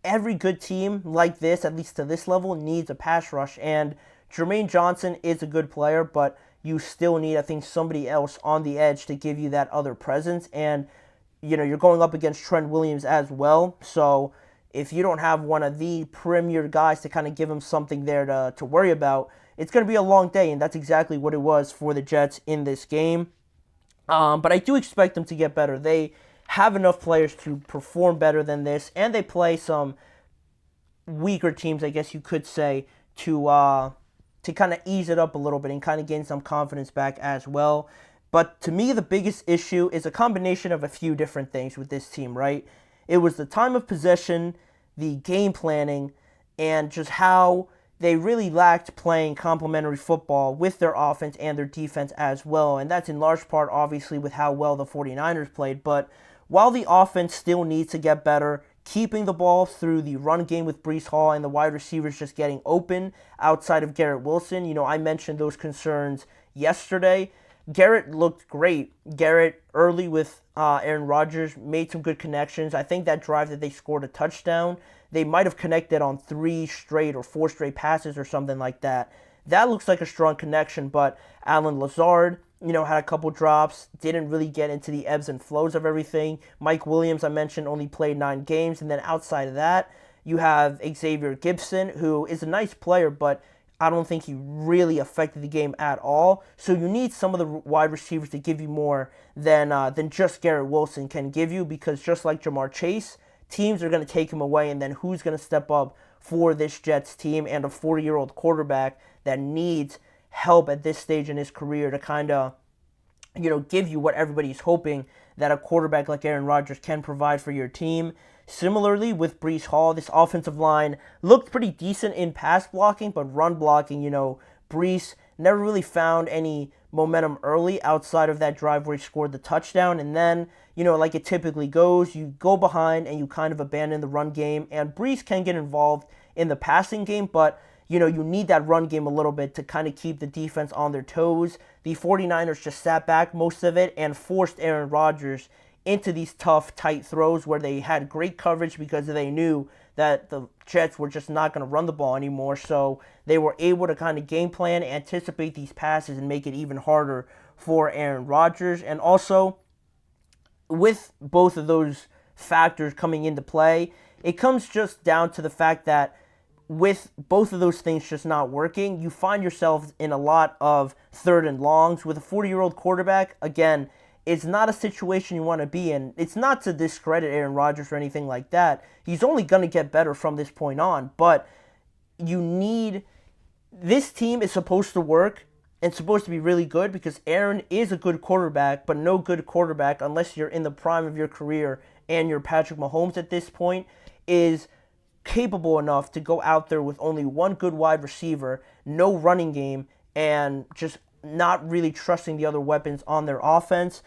every good team like this, at least to this level, needs a pass rush, and Jermaine Johnson is a good player, but you still need, I think, somebody else on the edge to give you that other presence, and you're going up against Trent Williams as well, so if you don't have one of the premier guys to kind of give him something there to worry about, it's going to be a long day, and that's exactly what it was for the Jets in this game. But I do expect them to get better. They have enough players to perform better than this, and they play some weaker teams, I guess you could say, to kind of ease it up a little bit and kind of gain some confidence back as well. But to me, the biggest issue is a combination of a few different things with this team, right? It was the time of possession, the game planning, and just how they really lacked playing complementary football with their offense and their defense as well. And that's in large part, obviously, with how well the 49ers played. But while the offense still needs to get better, keeping the ball through the run game with Breece Hall and the wide receivers just getting open outside of Garrett Wilson. I mentioned those concerns yesterday. Garrett looked great. Garrett, early with Aaron Rodgers, made some good connections. I think that drive that they scored a touchdown, they might have connected on 3 straight or 4 straight passes or something like that. That looks like a strong connection, but Allen Lazard, had a couple drops, didn't really get into the ebbs and flows of everything. Mike Williams, I mentioned, only played 9 games, and then outside of that, you have Xavier Gibson, who is a nice player, but I don't think he really affected the game at all. So you need some of the wide receivers to give you more than just Garrett Wilson can give you, because just like Jamar Chase, teams are going to take him away, and then who's going to step up for this Jets team and a 40-year-old quarterback that needs help at this stage in his career to kind of, give you what everybody's hoping that a quarterback like Aaron Rodgers can provide for your team. Similarly, with Breece Hall, this offensive line looked pretty decent in pass blocking, but run blocking, Breece never really found any momentum early outside of that drive where he scored the touchdown. And then, like it typically goes, you go behind and you kind of abandon the run game. And Breece can get involved in the passing game, but, you need that run game a little bit to kind of keep the defense on their toes. The 49ers just sat back most of it and forced Aaron Rodgers into these tough, tight throws where they had great coverage because they knew that the Jets were just not going to run the ball anymore. So they were able to kind of game plan, anticipate these passes, and make it even harder for Aaron Rodgers. And also, with both of those factors coming into play, it comes just down to the fact that with both of those things just not working, you find yourself in a lot of 3rd and longs. With a 40-year-old quarterback, again, it's not a situation you want to be in. It's not to discredit Aaron Rodgers or anything like that. He's only going to get better from this point on. But this team is supposed to work and supposed to be really good because Aaron is a good quarterback, but no good quarterback, unless you're in the prime of your career, and your Patrick Mahomes at this point is capable enough to go out there with only one good wide receiver, no running game, and just not really trusting the other weapons on their offense.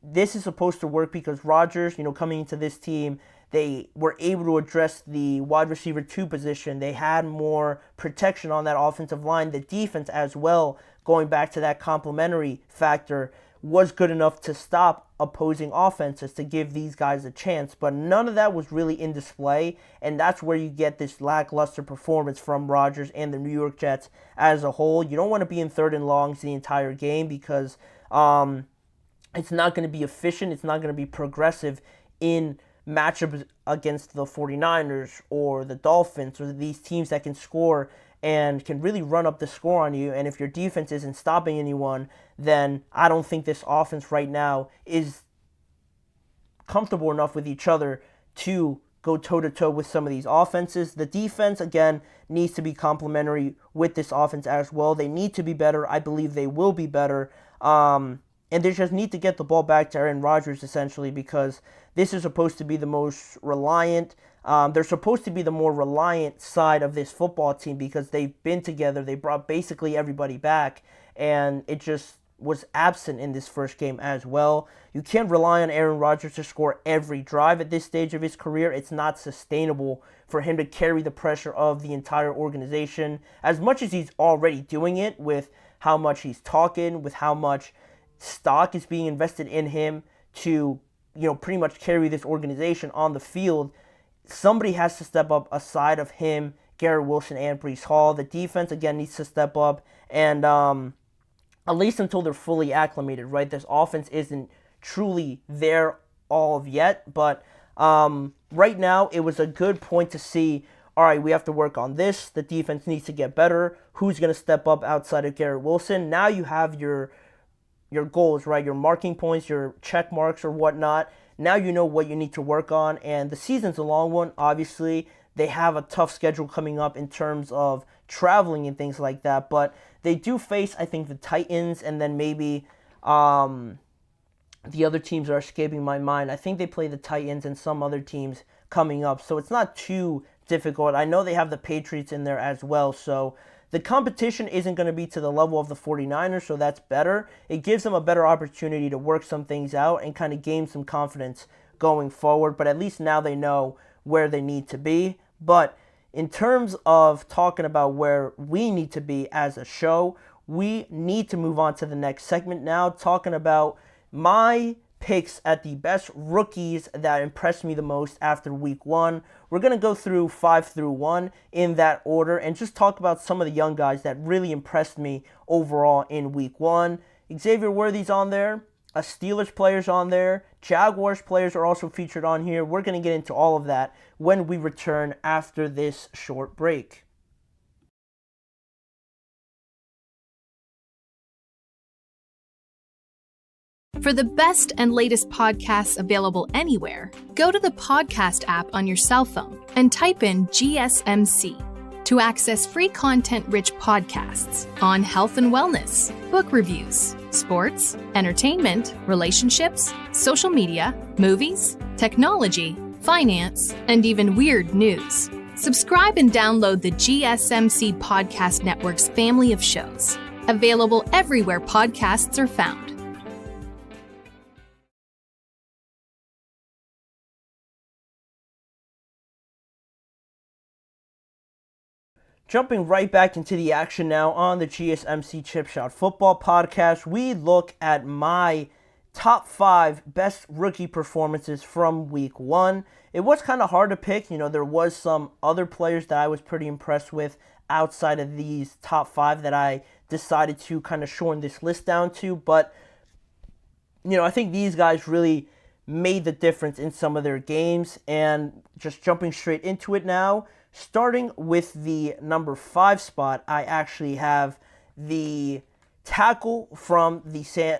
This is supposed to work because Rodgers, coming into this team, they were able to address the wide receiver 2 position. They had more protection on that offensive line. The defense as well, going back to that complementary factor, was good enough to stop opposing offenses to give these guys a chance. But none of that was really in display, and that's where you get this lackluster performance from Rodgers and the New York Jets as a whole. You don't want to be in 3rd and longs the entire game because it's not going to be efficient. It's not going to be progressive in matchups against the 49ers or the Dolphins or these teams that can score and can really run up the score on you. And if your defense isn't stopping anyone, then I don't think this offense right now is comfortable enough with each other to go toe-to-toe with some of these offenses. The defense, again, needs to be complementary with this offense as well. They need to be better. I believe they will be better. And they just need to get the ball back to Aaron Rodgers, essentially, because this is supposed to be the most reliant. They're supposed to be the more reliant side of this football team because they've been together. They brought basically everybody back, and it just was absent in this first game as well. You can't rely on Aaron Rodgers to score every drive at this stage of his career. It's not sustainable for him to carry the pressure of the entire organization as much as he's already doing it with how much he's talking, with how much stock is being invested in him to, pretty much carry this organization on the field. Somebody has to step up aside of him, Garrett Wilson, and Breece Hall. The defense, again, needs to step up, and at least until they're fully acclimated, right? This offense isn't truly there all of yet, but right now it was a good point to see, all right, we have to work on this. The defense needs to get better. Who's going to step up outside of Garrett Wilson? Now you have your goals, right? Your marking points, your check marks or whatnot. Now you know what you need to work on, and the season's a long one. Obviously, they have a tough schedule coming up in terms of traveling and things like that, but they do face, I think, the Titans, and then maybe the other teams are escaping my mind. I think they play the Titans and some other teams coming up, so it's not too difficult. I know they have the Patriots in there as well, so the competition isn't going to be to the level of the 49ers, so that's better. It gives them a better opportunity to work some things out and kind of gain some confidence going forward, but at least now they know where they need to be. But in terms of talking about where we need to be as a show, we need to move on to the next segment now, talking about my picks at the best rookies that impressed me the most after week 1. We're going to go through 5 through 1 in that order and just talk about some of the young guys that really impressed me overall in week 1. Xavier Worthy's on there. A Steelers player's on there. Jaguars players are also featured on here. We're going to get into all of that when we return after this short break. For the best and latest podcasts available anywhere, go to the podcast app on your cell phone and type in GSMC to access free content-rich podcasts on health and wellness, book reviews, sports, entertainment, relationships, social media, movies, technology, finance, and even weird news. Subscribe and download the GSMC Podcast Network's family of shows, available everywhere podcasts are found. Jumping right back into the action now on the GSMC Chip Shot Football Podcast, we look at my top 5 best rookie performances from week 1. It was kind of hard to pick. There was some other players that I was pretty impressed with outside of these top 5 that I decided to kind of shorten this list down to. But, I think these guys really made the difference in some of their games. And just jumping straight into it now, starting with the number 5 spot, I actually have the tackle from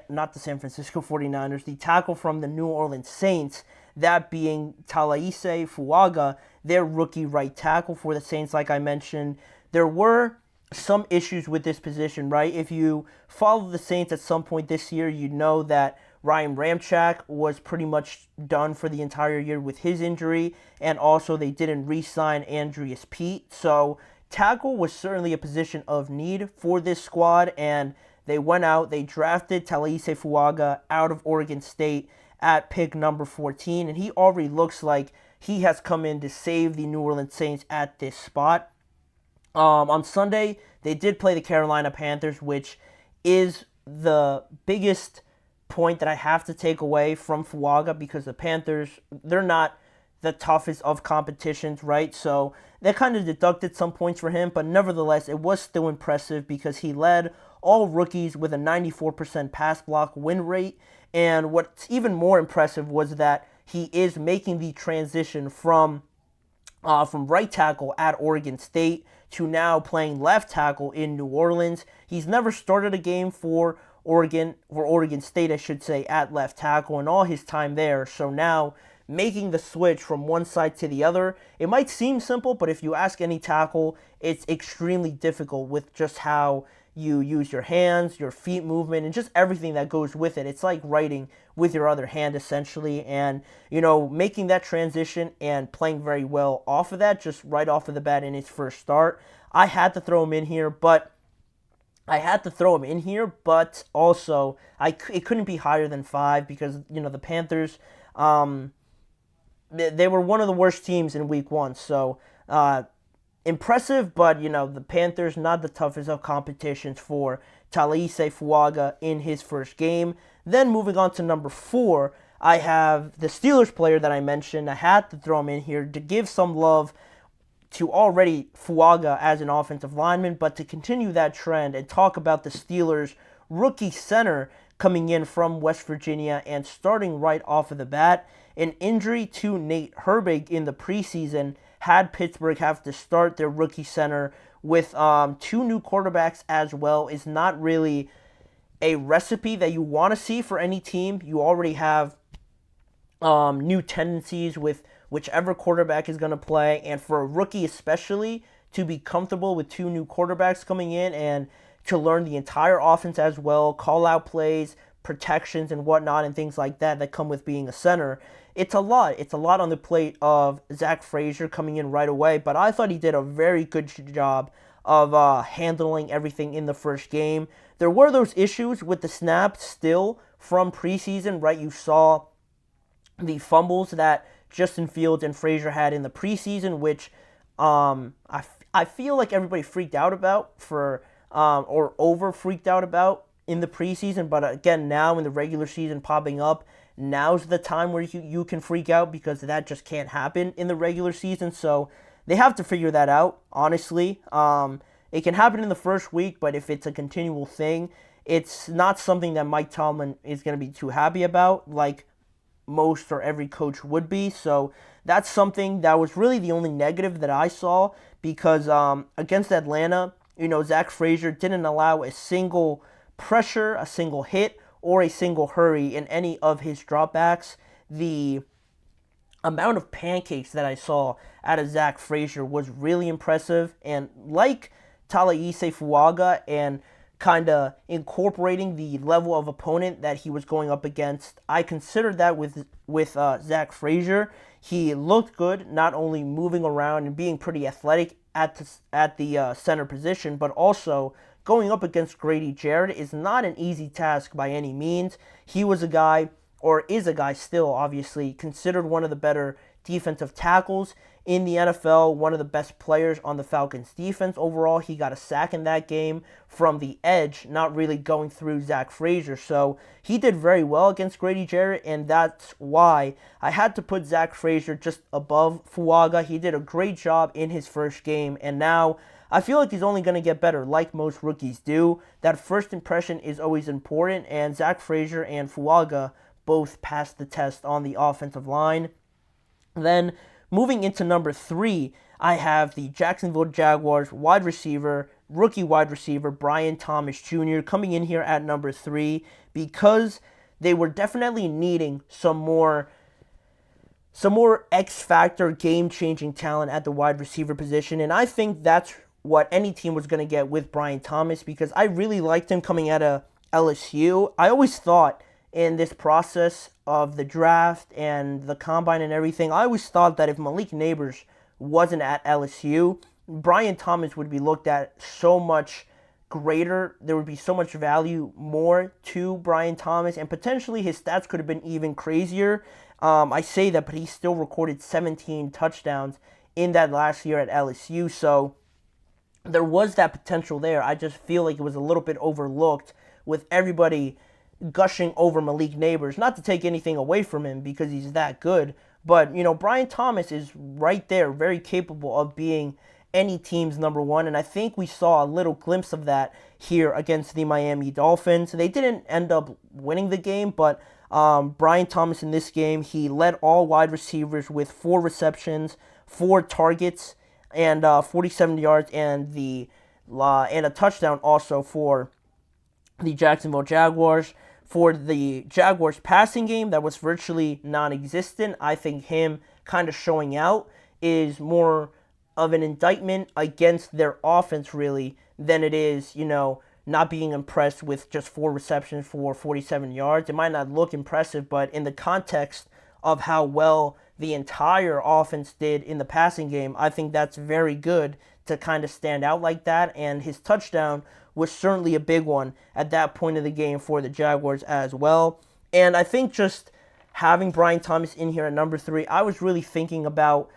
not the San Francisco 49ers, the tackle from the New Orleans Saints, that being Talaise Fuaga, their rookie right tackle for the Saints. Like I mentioned, there were some issues with this position, right? If you follow the Saints at some point this year, you know that Ryan Ramczyk was pretty much done for the entire year with his injury, and also they didn't re-sign Andreas Pete. So tackle was certainly a position of need for this squad, and they went out, they drafted Talise Fuaga out of Oregon State at pick number 14, and he already looks like he has come in to save the New Orleans Saints at this spot. On Sunday, they did play the Carolina Panthers, which is the biggest point that I have to take away from Fuaga, because the Panthers, they're not the toughest of competitions, right? So they kind of deducted some points for him, but nevertheless, it was still impressive because he led all rookies with a 94% pass block win rate. And what's even more impressive was that he is making the transition from right tackle at Oregon State to now playing left tackle in New Orleans. He's never started a game for Oregon State, I should say, at left tackle in all his time there. So now making the switch from one side to the other, it might seem simple, but if you ask any tackle, it's extremely difficult with just how you use your hands, your feet movement, and just everything that goes with it. It's like writing with your other hand, essentially. And, making that transition and playing very well off of that, just right off of the bat in his first start. I had to throw him in here, but also it couldn't be higher than 5 because, the Panthers, they were one of the worst teams in week 1. So, impressive, but, the Panthers, not the toughest of competitions for Talise Fuaga in his first game. Then moving on to number 4, I have the Steelers player that I mentioned. I had to throw him in here to give some love to already Fuaga as an offensive lineman, but to continue that trend and talk about the Steelers rookie center coming in from West Virginia and starting right off of the bat. An injury to Nate Herbig in the preseason had Pittsburgh have to start their rookie center with 2 new quarterbacks as well is not really a recipe that you want to see for any team. You already have new tendencies with whichever quarterback is going to play, and for a rookie especially to be comfortable with 2 new quarterbacks coming in and to learn the entire offense as well, call out plays, protections and whatnot and things like that come with being a center. It's a lot. It's a lot on the plate of Zach Frazier coming in right away, but I thought he did a very good job of handling everything in the first game. There were those issues with the snaps still from preseason, right? You saw the fumbles that Justin Fields and Frazier had in the preseason, which I feel like everybody freaked out about or over freaked out about in the preseason, but again, now in the regular season popping up, now's the time where you can freak out because that just can't happen in the regular season. So they have to figure that out, honestly. It can happen in the first week, but if it's a continual thing, it's not something that Mike Tomlin is going to be too happy about, like most or every coach would be. So that's something that was really the only negative that I saw, because against Atlanta, Zach Frazier didn't allow a single pressure, a single hit, or a single hurry in any of his dropbacks. The amount of pancakes that I saw out of Zach Frazier was really impressive, and like Talise Fuaga and kind of incorporating the level of opponent that he was going up against, I considered that with Zach Frazier. He looked good, not only moving around and being pretty athletic at the center position, but also going up against Grady Jarrett is not an easy task by any means. He was a guy, or is a guy still, obviously, considered one of the better defensive tackles in the NFL, one of the best players on the Falcons defense. Overall, he got a sack in that game from the edge, not really going through Zach Frazier. So he did very well against Grady Jarrett, and that's why I had to put Zach Frazier just above Fuaga. He did a great job in his first game, and now I feel like he's only going to get better, like most rookies do. That first impression is always important, and Zach Frazier and Fuaga both passed the test on the offensive line. Then, moving into number 3, I have the Jacksonville Jaguars rookie wide receiver, Brian Thomas Jr. coming in here at number 3 because they were definitely needing some more X-factor, game-changing talent at the wide receiver position, and I think that's what any team was going to get with Brian Thomas, because I really liked him coming out of LSU. I always thought in this process of the draft and the combine and everything, I always thought that if Malik Neighbors wasn't at LSU, Brian Thomas would be looked at so much greater. There would be so much value more to Brian Thomas, and potentially his stats could have been even crazier. I say that, but he still recorded 17 touchdowns in that last year at LSU, so there was that potential there. I just feel like it was a little bit overlooked with everybody gushing over Malik Neighbors. Not to take anything away from him because he's that good, but, Brian Thomas is right there, very capable of being any team's number one, and I think we saw a little glimpse of that here against the Miami Dolphins. They didn't end up winning the game, but Brian Thomas in this game, he led all wide receivers with 4 receptions, 4 targets, and 47 yards, and a touchdown also for the Jacksonville Jaguars. For the Jaguars passing game, that was virtually non-existent. I think him kind of showing out is more of an indictment against their offense, really, than it is, not being impressed with just 4 receptions for 47 yards. It might not look impressive, but in the context of how well the entire offense did in the passing game, I think that's very good to kind of stand out like that, and his touchdown was certainly a big one at that point of the game for the Jaguars as well. And I think just having Brian Thomas in here at number 3, I was really thinking about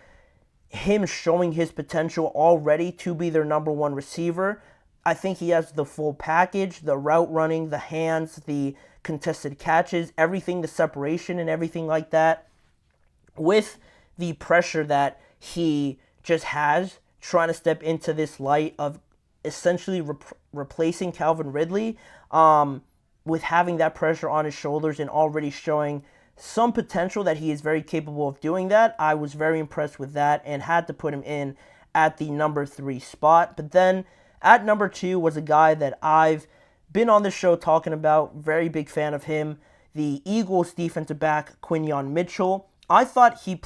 him showing his potential already to be their number 1 receiver. I think he has the full package, the route running, the hands, the contested catches, everything, the separation and everything like that. With the pressure that he just has, trying to step into this light of essentially replacing Calvin Ridley, with having that pressure on his shoulders and already showing some potential that he is very capable of doing that. I was very impressed with that and had to put him in at the number 3 spot. But then at number 2 was a guy that I've been on this show talking about, very big fan of him, the Eagles defensive back Quinyon Mitchell. I thought he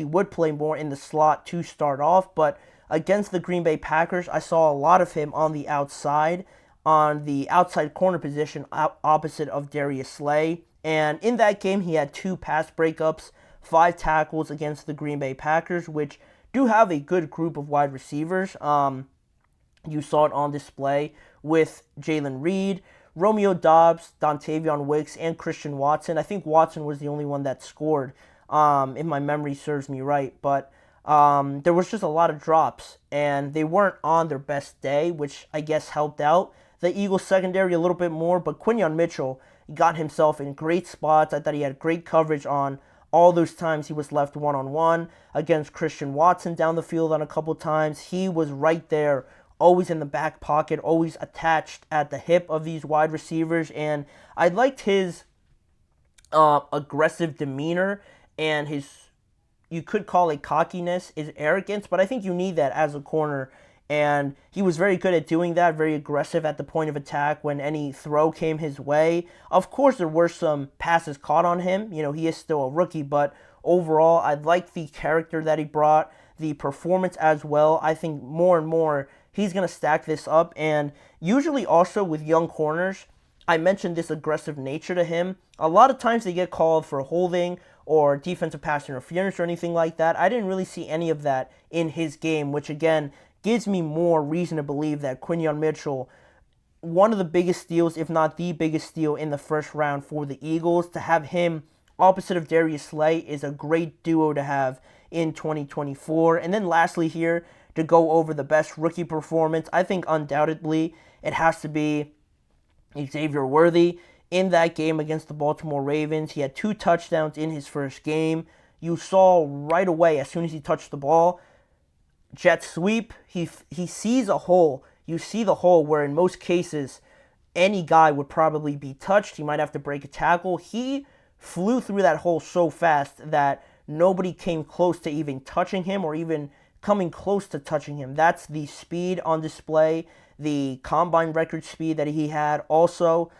would play more in the slot to start off, but against the Green Bay Packers, I saw a lot of him on the outside corner position opposite of Darius Slay. And in that game, he had 2 pass breakups, 5 tackles against the Green Bay Packers, which do have a good group of wide receivers. You saw it on display with Jalen Reed, Romeo Doubs, Dontavion Wicks, and Christian Watson. I think Watson was the only one that scored, if my memory serves me right. But there was just a lot of drops, and they weren't on their best day, which I guess helped out the Eagles secondary a little bit more. But Quinyon Mitchell got himself in great spots. I thought he had great coverage on all those times he was left one-on-one against Christian Watson down the field on a couple times. He was right there, always in the back pocket, always attached at the hip of these wide receivers. And I liked his aggressive demeanor and his, you could call it cockiness, his arrogance, but I think you need that as a corner. And he was very good at doing that, very aggressive at the point of attack when any throw came his way. Of course, there were some passes caught on him. He is still a rookie, but overall, I like the character that he brought, the performance as well. I think more and more he's going to stack this up. And usually also with young corners, I mentioned this aggressive nature to him. A lot of times they get called for holding or defensive pass interference or anything like that. I didn't really see any of that in his game, which again gives me more reason to believe that Quinyon Mitchell, one of the biggest steals, if not the biggest steal in the first round for the Eagles, to have him opposite of Darius Slay is a great duo to have in 2024. And then lastly here, to go over the best rookie performance, I think undoubtedly it has to be Xavier Worthy. In that game against the Baltimore Ravens, he had 2 touchdowns in his first game. You saw right away, as soon as he touched the ball, jet sweep, he sees a hole. You see the hole where in most cases any guy would probably be touched. He might have to break a tackle. He flew through that hole so fast that nobody came close to even touching him or even coming close to touching him. That's the speed on display, the combine record speed that he had. Also,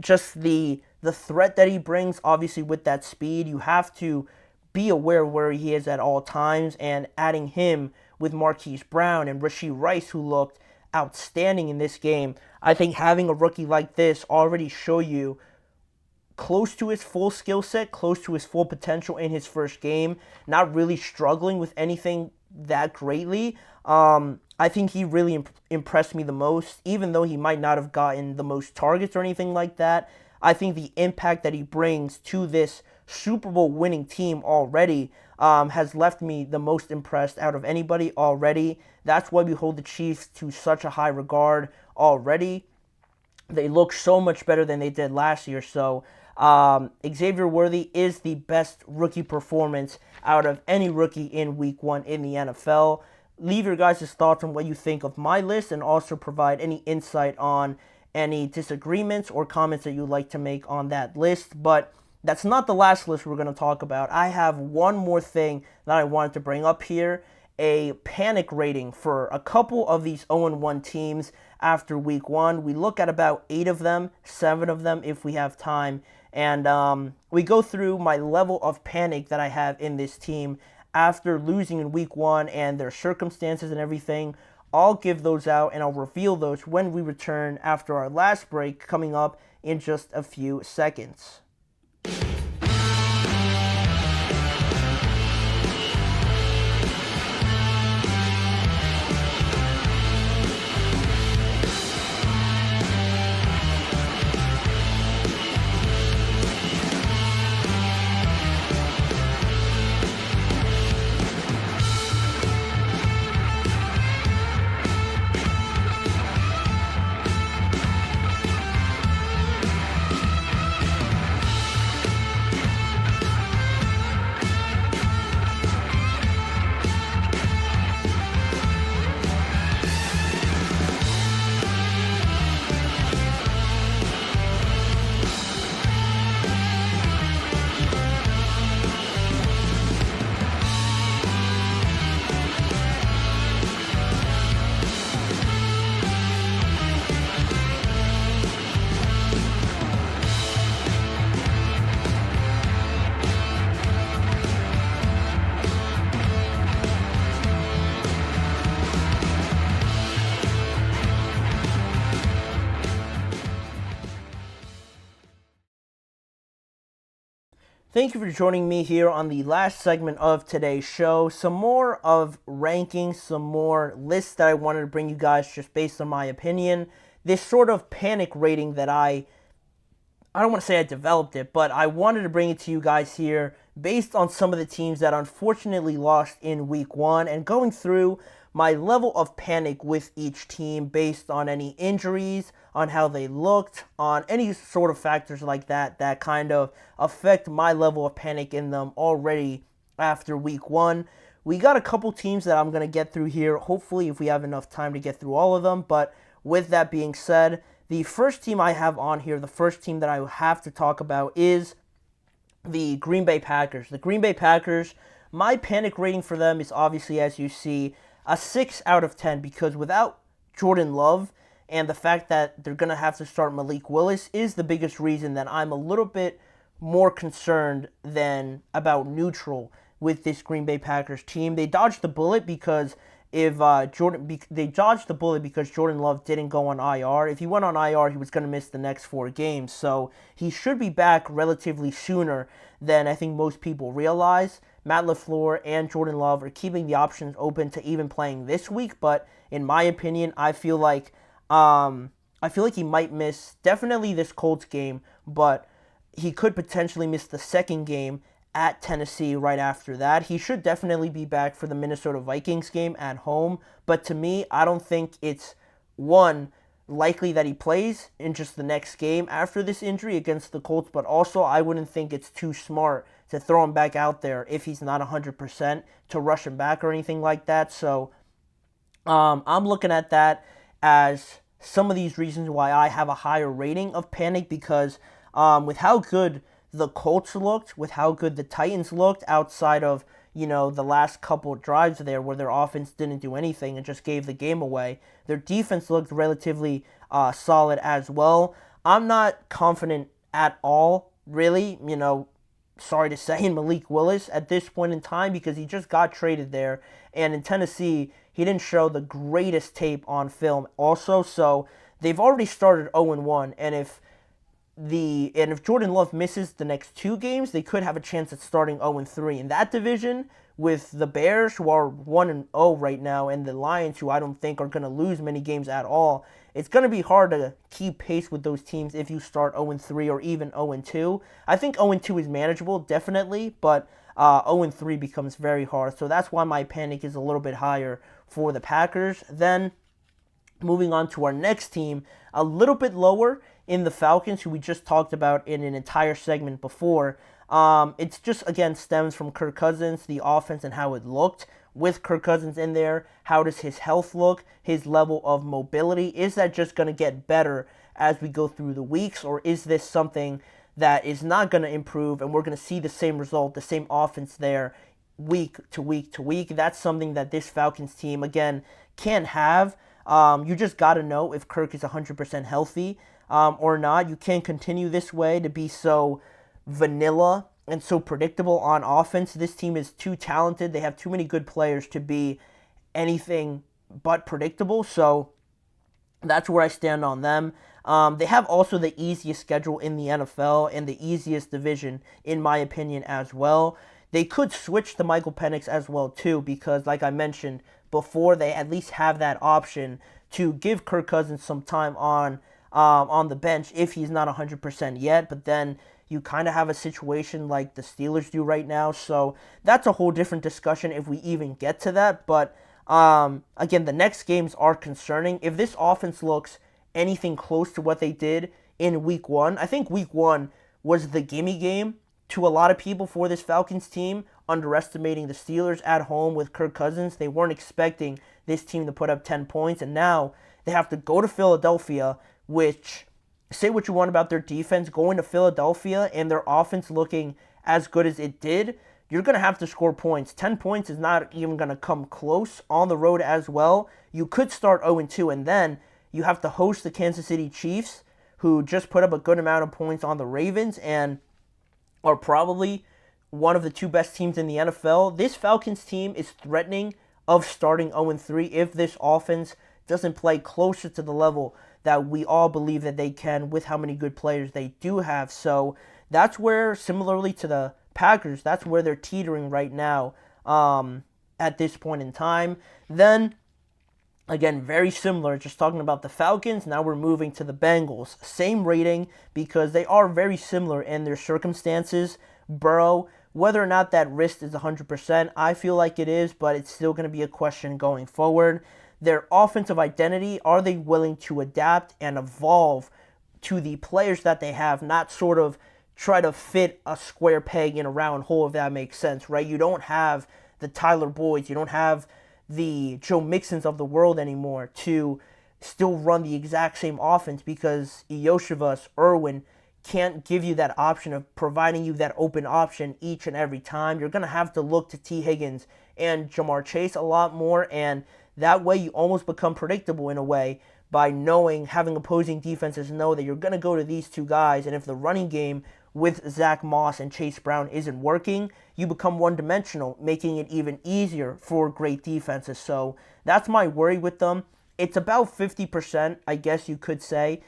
just the threat that he brings, obviously with that speed, you have to be aware where he is at all times, and adding him with Marquise Brown and Rashee Rice, who looked outstanding in this game. I think having a rookie like this already show you close to his full skill set, close to his full potential in his first game, not really struggling with anything that greatly. I think he really impressed me the most, even though he might not have gotten the most targets or anything like that. I think the impact that he brings to this Super Bowl winning team already has left me the most impressed out of anybody already. That's why we hold the Chiefs to such a high regard already. They look so much better than they did last year. So Xavier Worthy is the best rookie performance out of any rookie in Week 1 in the NFL. Leave your guys' thoughts on what you think of my list, and also provide any insight on any disagreements or comments that you'd like to make on that list. But that's not the last list we're going to talk about. I have one more thing that I wanted to bring up here, a panic rating for a couple of these 0-1 teams after Week 1. We look at about 8 of them, 7 of them if we have time, and we go through my level of panic that I have in this team after losing in Week 1 and their circumstances and everything. I'll give those out and I'll reveal those when we return after our last break, coming up in just a few seconds. Thank you for joining me here on the last segment of today's show. Some more of rankings, some more lists that I wanted to bring you guys just based on my opinion. This sort of panic rating that I don't want to say I developed it, but I wanted to bring it to you guys here based on some of the teams that unfortunately lost in Week 1, and going through my level of panic with each team based on any injuries, on how they looked, on any sort of factors like that that kind of affect my level of panic in them already after Week 1. We got a couple teams that I'm going to get through here, hopefully if we have enough time to get through all of them. But with that being said, the first team I have on here, the first team that I have to talk about is the Green Bay Packers. The Green Bay Packers, my panic rating for them is obviously, as you see, a 6 out of 10, because without Jordan Love and the fact that they're going to have to start Malik Willis is the biggest reason that I'm a little bit more concerned than about neutral with this Green Bay Packers team. They dodged the bullet because Jordan Love didn't go on IR. If he went on IR, he was going to miss the next 4 games. So he should be back relatively sooner than I think most people realize. Matt LaFleur and Jordan Love are keeping the options open to even playing this week, but in my opinion, I feel like he might miss definitely this Colts game, but he could potentially miss the second game at Tennessee right after that. He should definitely be back for the Minnesota Vikings game at home, but to me, I don't think it's likely that he plays in just the next game after this injury against the Colts, but also I wouldn't think it's too smart to throw him back out there if he's not 100% to rush him back or anything like that. So I'm looking at that as some of these reasons why I have a higher rating of panic, because with how good the Colts looked, with how good the Titans looked outside of, the last couple of drives there where their offense didn't do anything and just gave the game away, their defense looked relatively solid as well. I'm not confident at all, really, sorry to say, in Malik Willis at this point in time, because he just got traded there, and in Tennessee, he didn't show the greatest tape on film also, so they've already started 0-1, and if and if Jordan Love misses the next 2 games, they could have a chance at starting 0-3 in that division with the Bears, who are 1-0 right now, and the Lions, who I don't think are going to lose many games at all. It's going to be hard to keep pace with those teams if you start 0-3 or even 0-2. I think 0-2 is manageable, definitely, but 0-3 becomes very hard. So that's why my panic is a little bit higher for the Packers. Then, moving on to our next team, a little bit lower in the Falcons, who we just talked about in an entire segment before. It's just, again, stems from Kirk Cousins, the offense, and how it looked. With Kirk Cousins in there, how does his health look? His level of mobility? Is that just going to get better as we go through the weeks? Or is this something that is not going to improve and we're going to see the same result, the same offense there week to week to week? That's something that this Falcons team, again, can't have. You just got to know if Kirk is 100% healthy or not. You can't continue this way to be so vanilla and so predictable on offense. This team is too talented. They have too many good players to be anything but predictable. So that's where I stand on them. They have also the easiest schedule in the NFL and the easiest division, in my opinion, as well. They could switch to Michael Penix as well, too, because, like I mentioned before, they at least have that option to give Kirk Cousins some time on the bench if he's not 100% yet. But then you kind of have a situation like the Steelers do right now. So that's a whole different discussion if we even get to that. But again, the next games are concerning. If this offense looks anything close to what they did in week 1, I think week 1 was the gimme game to a lot of people for this Falcons team, underestimating the Steelers at home with Kirk Cousins. They weren't expecting this team to put up 10 points, and now they have to go to Philadelphia, which, say what you want about their defense, going to Philadelphia and their offense looking as good as it did, you're going to have to score points. 10 points is not even going to come close on the road as well. You could start 0-2, and then you have to host the Kansas City Chiefs, who just put up a good amount of points on the Ravens and are probably one of the 2 best teams in the NFL. This Falcons team is threatening of starting 0-3 if this offense doesn't play closer to the level that we all believe that they can with how many good players they do have. So that's where, similarly to the Packers, that's where they're teetering right now at this point in time. Then, again, very similar, just talking about the Falcons. Now we're moving to the Bengals. Same rating because they are very similar in their circumstances. Burrow, whether or not that wrist is 100%, I feel like it is, but it's still going to be a question going forward. Their offensive identity, are they willing to adapt and evolve to the players that they have, not sort of try to fit a square peg in a round hole, if that makes sense, right? You don't have the Tyler Boyds, you don't have the Joe Mixons of the world anymore to still run the exact same offense because Iosivas, Irwin can't give you that option of providing you that open option each and every time. You're going to have to look to T. Higgins and Jamar Chase a lot more, and that way you almost become predictable in a way by having opposing defenses know that you're going to go to these 2 guys, and if the running game with Zach Moss and Chase Brown isn't working, you become one-dimensional, making it even easier for great defenses. So that's my worry with them. It's about 50%, I guess you could say,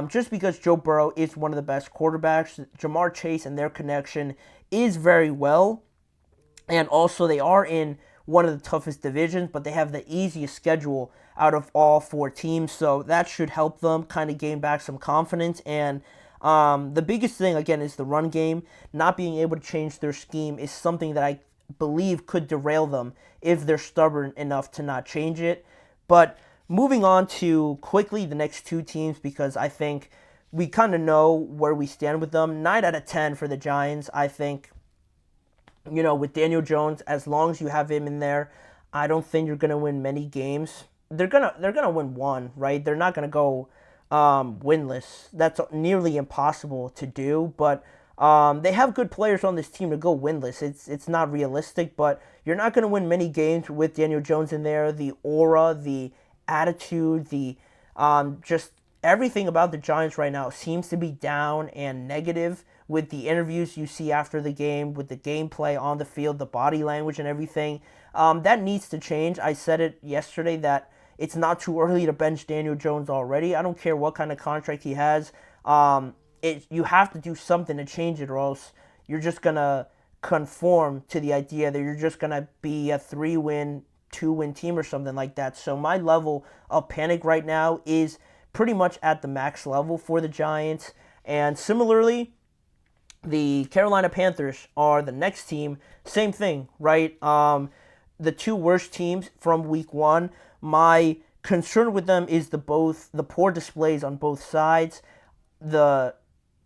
just because Joe Burrow is one of the best quarterbacks. Jamar Chase and their connection is very well, and also they are in one of the toughest divisions, but they have the easiest schedule out of all 4 teams, so that should help them kind of gain back some confidence. And the biggest thing, again, is the run game. Not being able to change their scheme is something that I believe could derail them if they're stubborn enough to not change it. But moving on to quickly the next 2 teams, because I think we kind of know where we stand with them. 9 out of 10 for the Giants. I think, with Daniel Jones, as long as you have him in there, I don't think you're going to win many games. They're gonna win 1, right? They're not going to go winless. That's nearly impossible to do, but they have good players on this team to go winless. It's not realistic, but you're not going to win many games with Daniel Jones in there. The aura, the attitude, the just everything about the Giants right now seems to be down and negative with the interviews you see after the game, with the gameplay on the field, the body language and everything. That needs to change. I said it yesterday that it's not too early to bench Daniel Jones already. I don't care what kind of contract he has. you have to do something to change it, or else you're just going to conform to the idea that you're just going to be a 3-win, 2-win team or something like that. So my level of panic right now is pretty much at the max level for the Giants. And similarly, the Carolina Panthers are the next team. Same thing, right? The two worst teams from week 1. My concern with them is the poor displays on both sides, the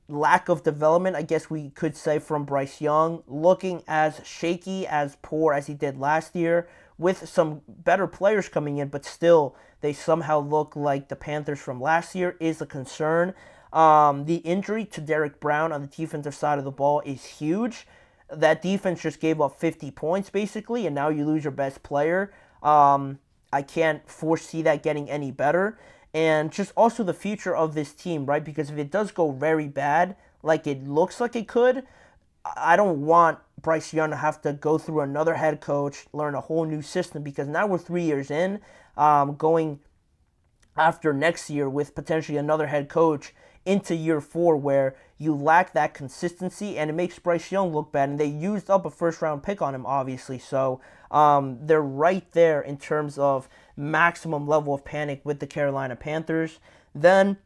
lack of development, I guess we could say, from Bryce Young, looking as shaky, as poor as he did last year, with some better players coming in, but still they somehow look like the Panthers from last year is a concern. The injury to Derek Brown on the defensive side of the ball is huge. That defense just gave up 50 points basically, and now you lose your best player. I can't foresee that getting any better. And just also the future of this team, right? Because if it does go very bad, like it looks like it could, I don't want Bryce Young to have to go through another head coach, learn a whole new system, because now we're 3 years in, going after next year with potentially another head coach into year 4 where you lack that consistency, and it makes Bryce Young look bad. And they used up a first-round pick on him, obviously. So they're right there in terms of maximum level of panic with the Carolina Panthers. Then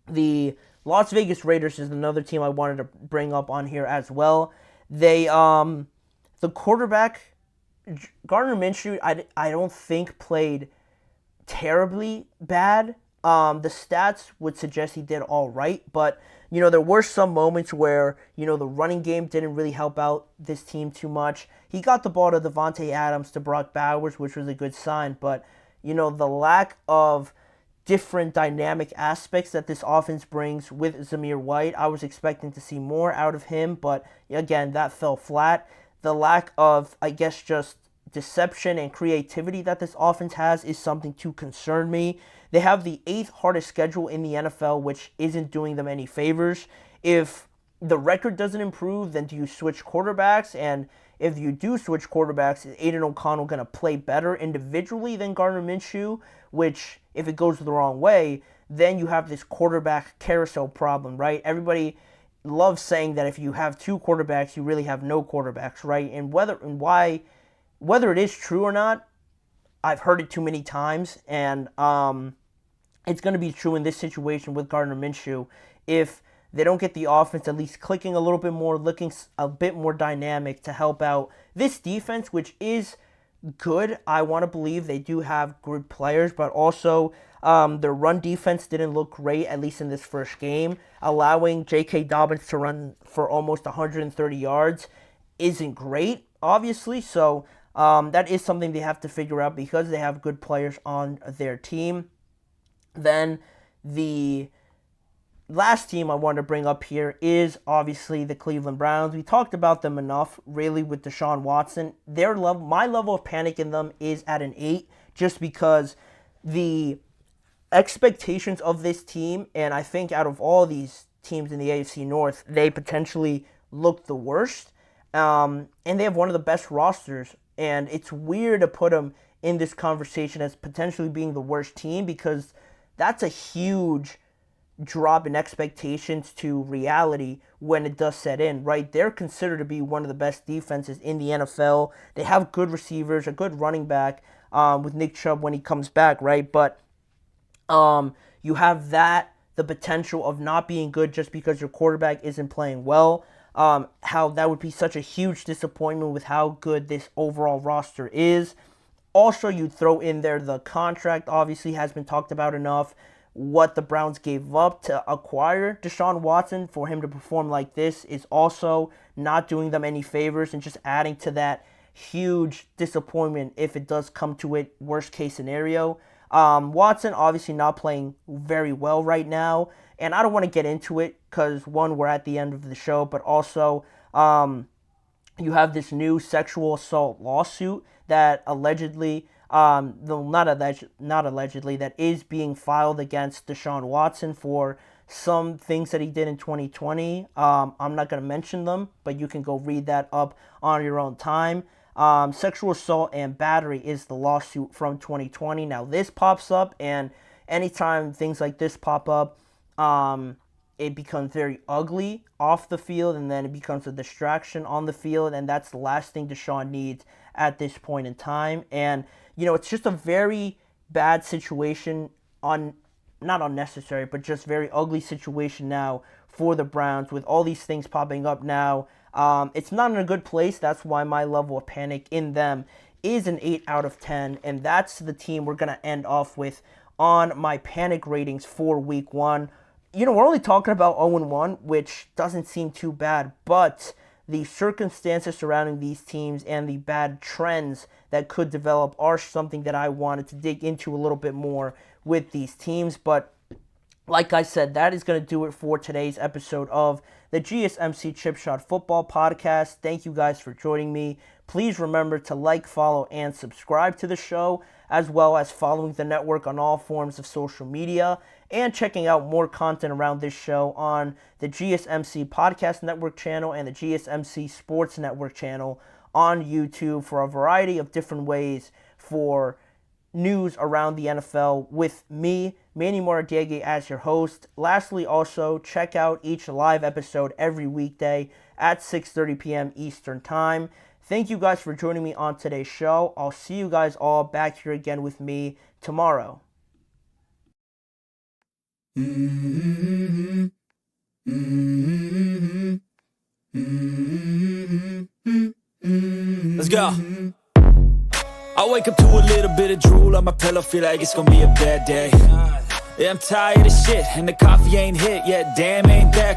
the Las Vegas Raiders is another team I wanted to bring up on here as well. They, the quarterback, Gardner Minshew, I don't think played terribly bad. The stats would suggest he did all right, but there were some moments where the running game didn't really help out this team too much. He got the ball to Devontae Adams, to Brock Bowers, which was a good sign, but the lack of different dynamic aspects that this offense brings with Zamir White, I was expecting to see more out of him, but again, that fell flat. The lack of, I guess, just deception and creativity that this offense has is something to concern me. They have the 8th hardest schedule in the NFL, which isn't doing them any favors. If the record doesn't improve, then do you switch quarterbacks? And if you do switch quarterbacks, is Aiden O'Connell going to play better individually than Gardner Minshew? Which, if it goes the wrong way, then you have this quarterback carousel problem, right? Everybody loves saying that if you have 2 quarterbacks, you really have no quarterbacks, right? And whether it is true or not, I've heard it too many times, and it's going to be true in this situation with Gardner Minshew. If they don't get the offense at least clicking a little bit more, looking a bit more dynamic to help out this defense, which is good. I want to believe they do have good players, but also their run defense didn't look great, at least in this first game. Allowing J.K. Dobbins to run for almost 130 yards isn't great, obviously, so that is something they have to figure out because they have good players on their team. Then the last team I want to bring up here is obviously the Cleveland Browns. We talked about them enough, really, with Deshaun Watson. My level of panic in them is at an 8, just because the expectations of this team, and I think out of all these teams in the AFC North, they potentially look the worst. And they have one of the best rosters. And it's weird to put them in this conversation as potentially being the worst team, because that's a huge drop in expectations to reality when it does set in, right? They're considered to be one of the best defenses in the NFL. They have good receivers, a good running back with Nick Chubb when he comes back, right? But you have the potential of not being good just because your quarterback isn't playing well. How that would be such a huge disappointment with how good this overall roster is. Also, you throw in there the contract, obviously has been talked about enough. What the Browns gave up to acquire Deshaun Watson for him to perform like this is also not doing them any favors and just adding to that huge disappointment if it does come to it, worst case scenario. Watson obviously not playing very well right now, and I don't want to get into it because, one, we're at the end of the show, but also you have this new sexual assault lawsuit that allegedly, not allegedly, that is being filed against Deshaun Watson for some things that he did in 2020. I'm not going to mention them, but you can go read that up on your own time. Sexual assault and battery is the lawsuit from 2020. Now this pops up, and anytime things like this pop up, it becomes very ugly off the field, and then it becomes a distraction on the field, and that's the last thing Deshaun needs at this point in time. And, it's just a very bad situation, not unnecessary, but just very ugly situation now for the Browns with all these things popping up now. It's not in a good place. That's why my level of panic in them is an 8 out of 10, and that's the team we're going to end off with on my panic ratings for Week 1. We're only talking about 0-1, which doesn't seem too bad, but the circumstances surrounding these teams and the bad trends that could develop are something that I wanted to dig into a little bit more with these teams. But like I said, that is going to do it for today's episode of the GSMC Chip Shot Football Podcast. Thank you guys for joining me. Please remember to like, follow, and subscribe to the show, as well as following the network on all forms of social media and checking out more content around this show on the GSMC Podcast Network channel and the GSMC Sports Network channel on YouTube for a variety of different ways for news around the NFL with me, Manny Maradiaga, as your host. Lastly, also, check out each live episode every weekday at 6:30 p.m. Eastern Time. Thank you guys for joining me on today's show. I'll see you guys all back here again with me tomorrow. Let's go. I wake up to a little bit of drool on my pillow, feel like it's gonna be a bad day. Yeah, I'm tired of shit, and the coffee ain't hit yet, damn ain't that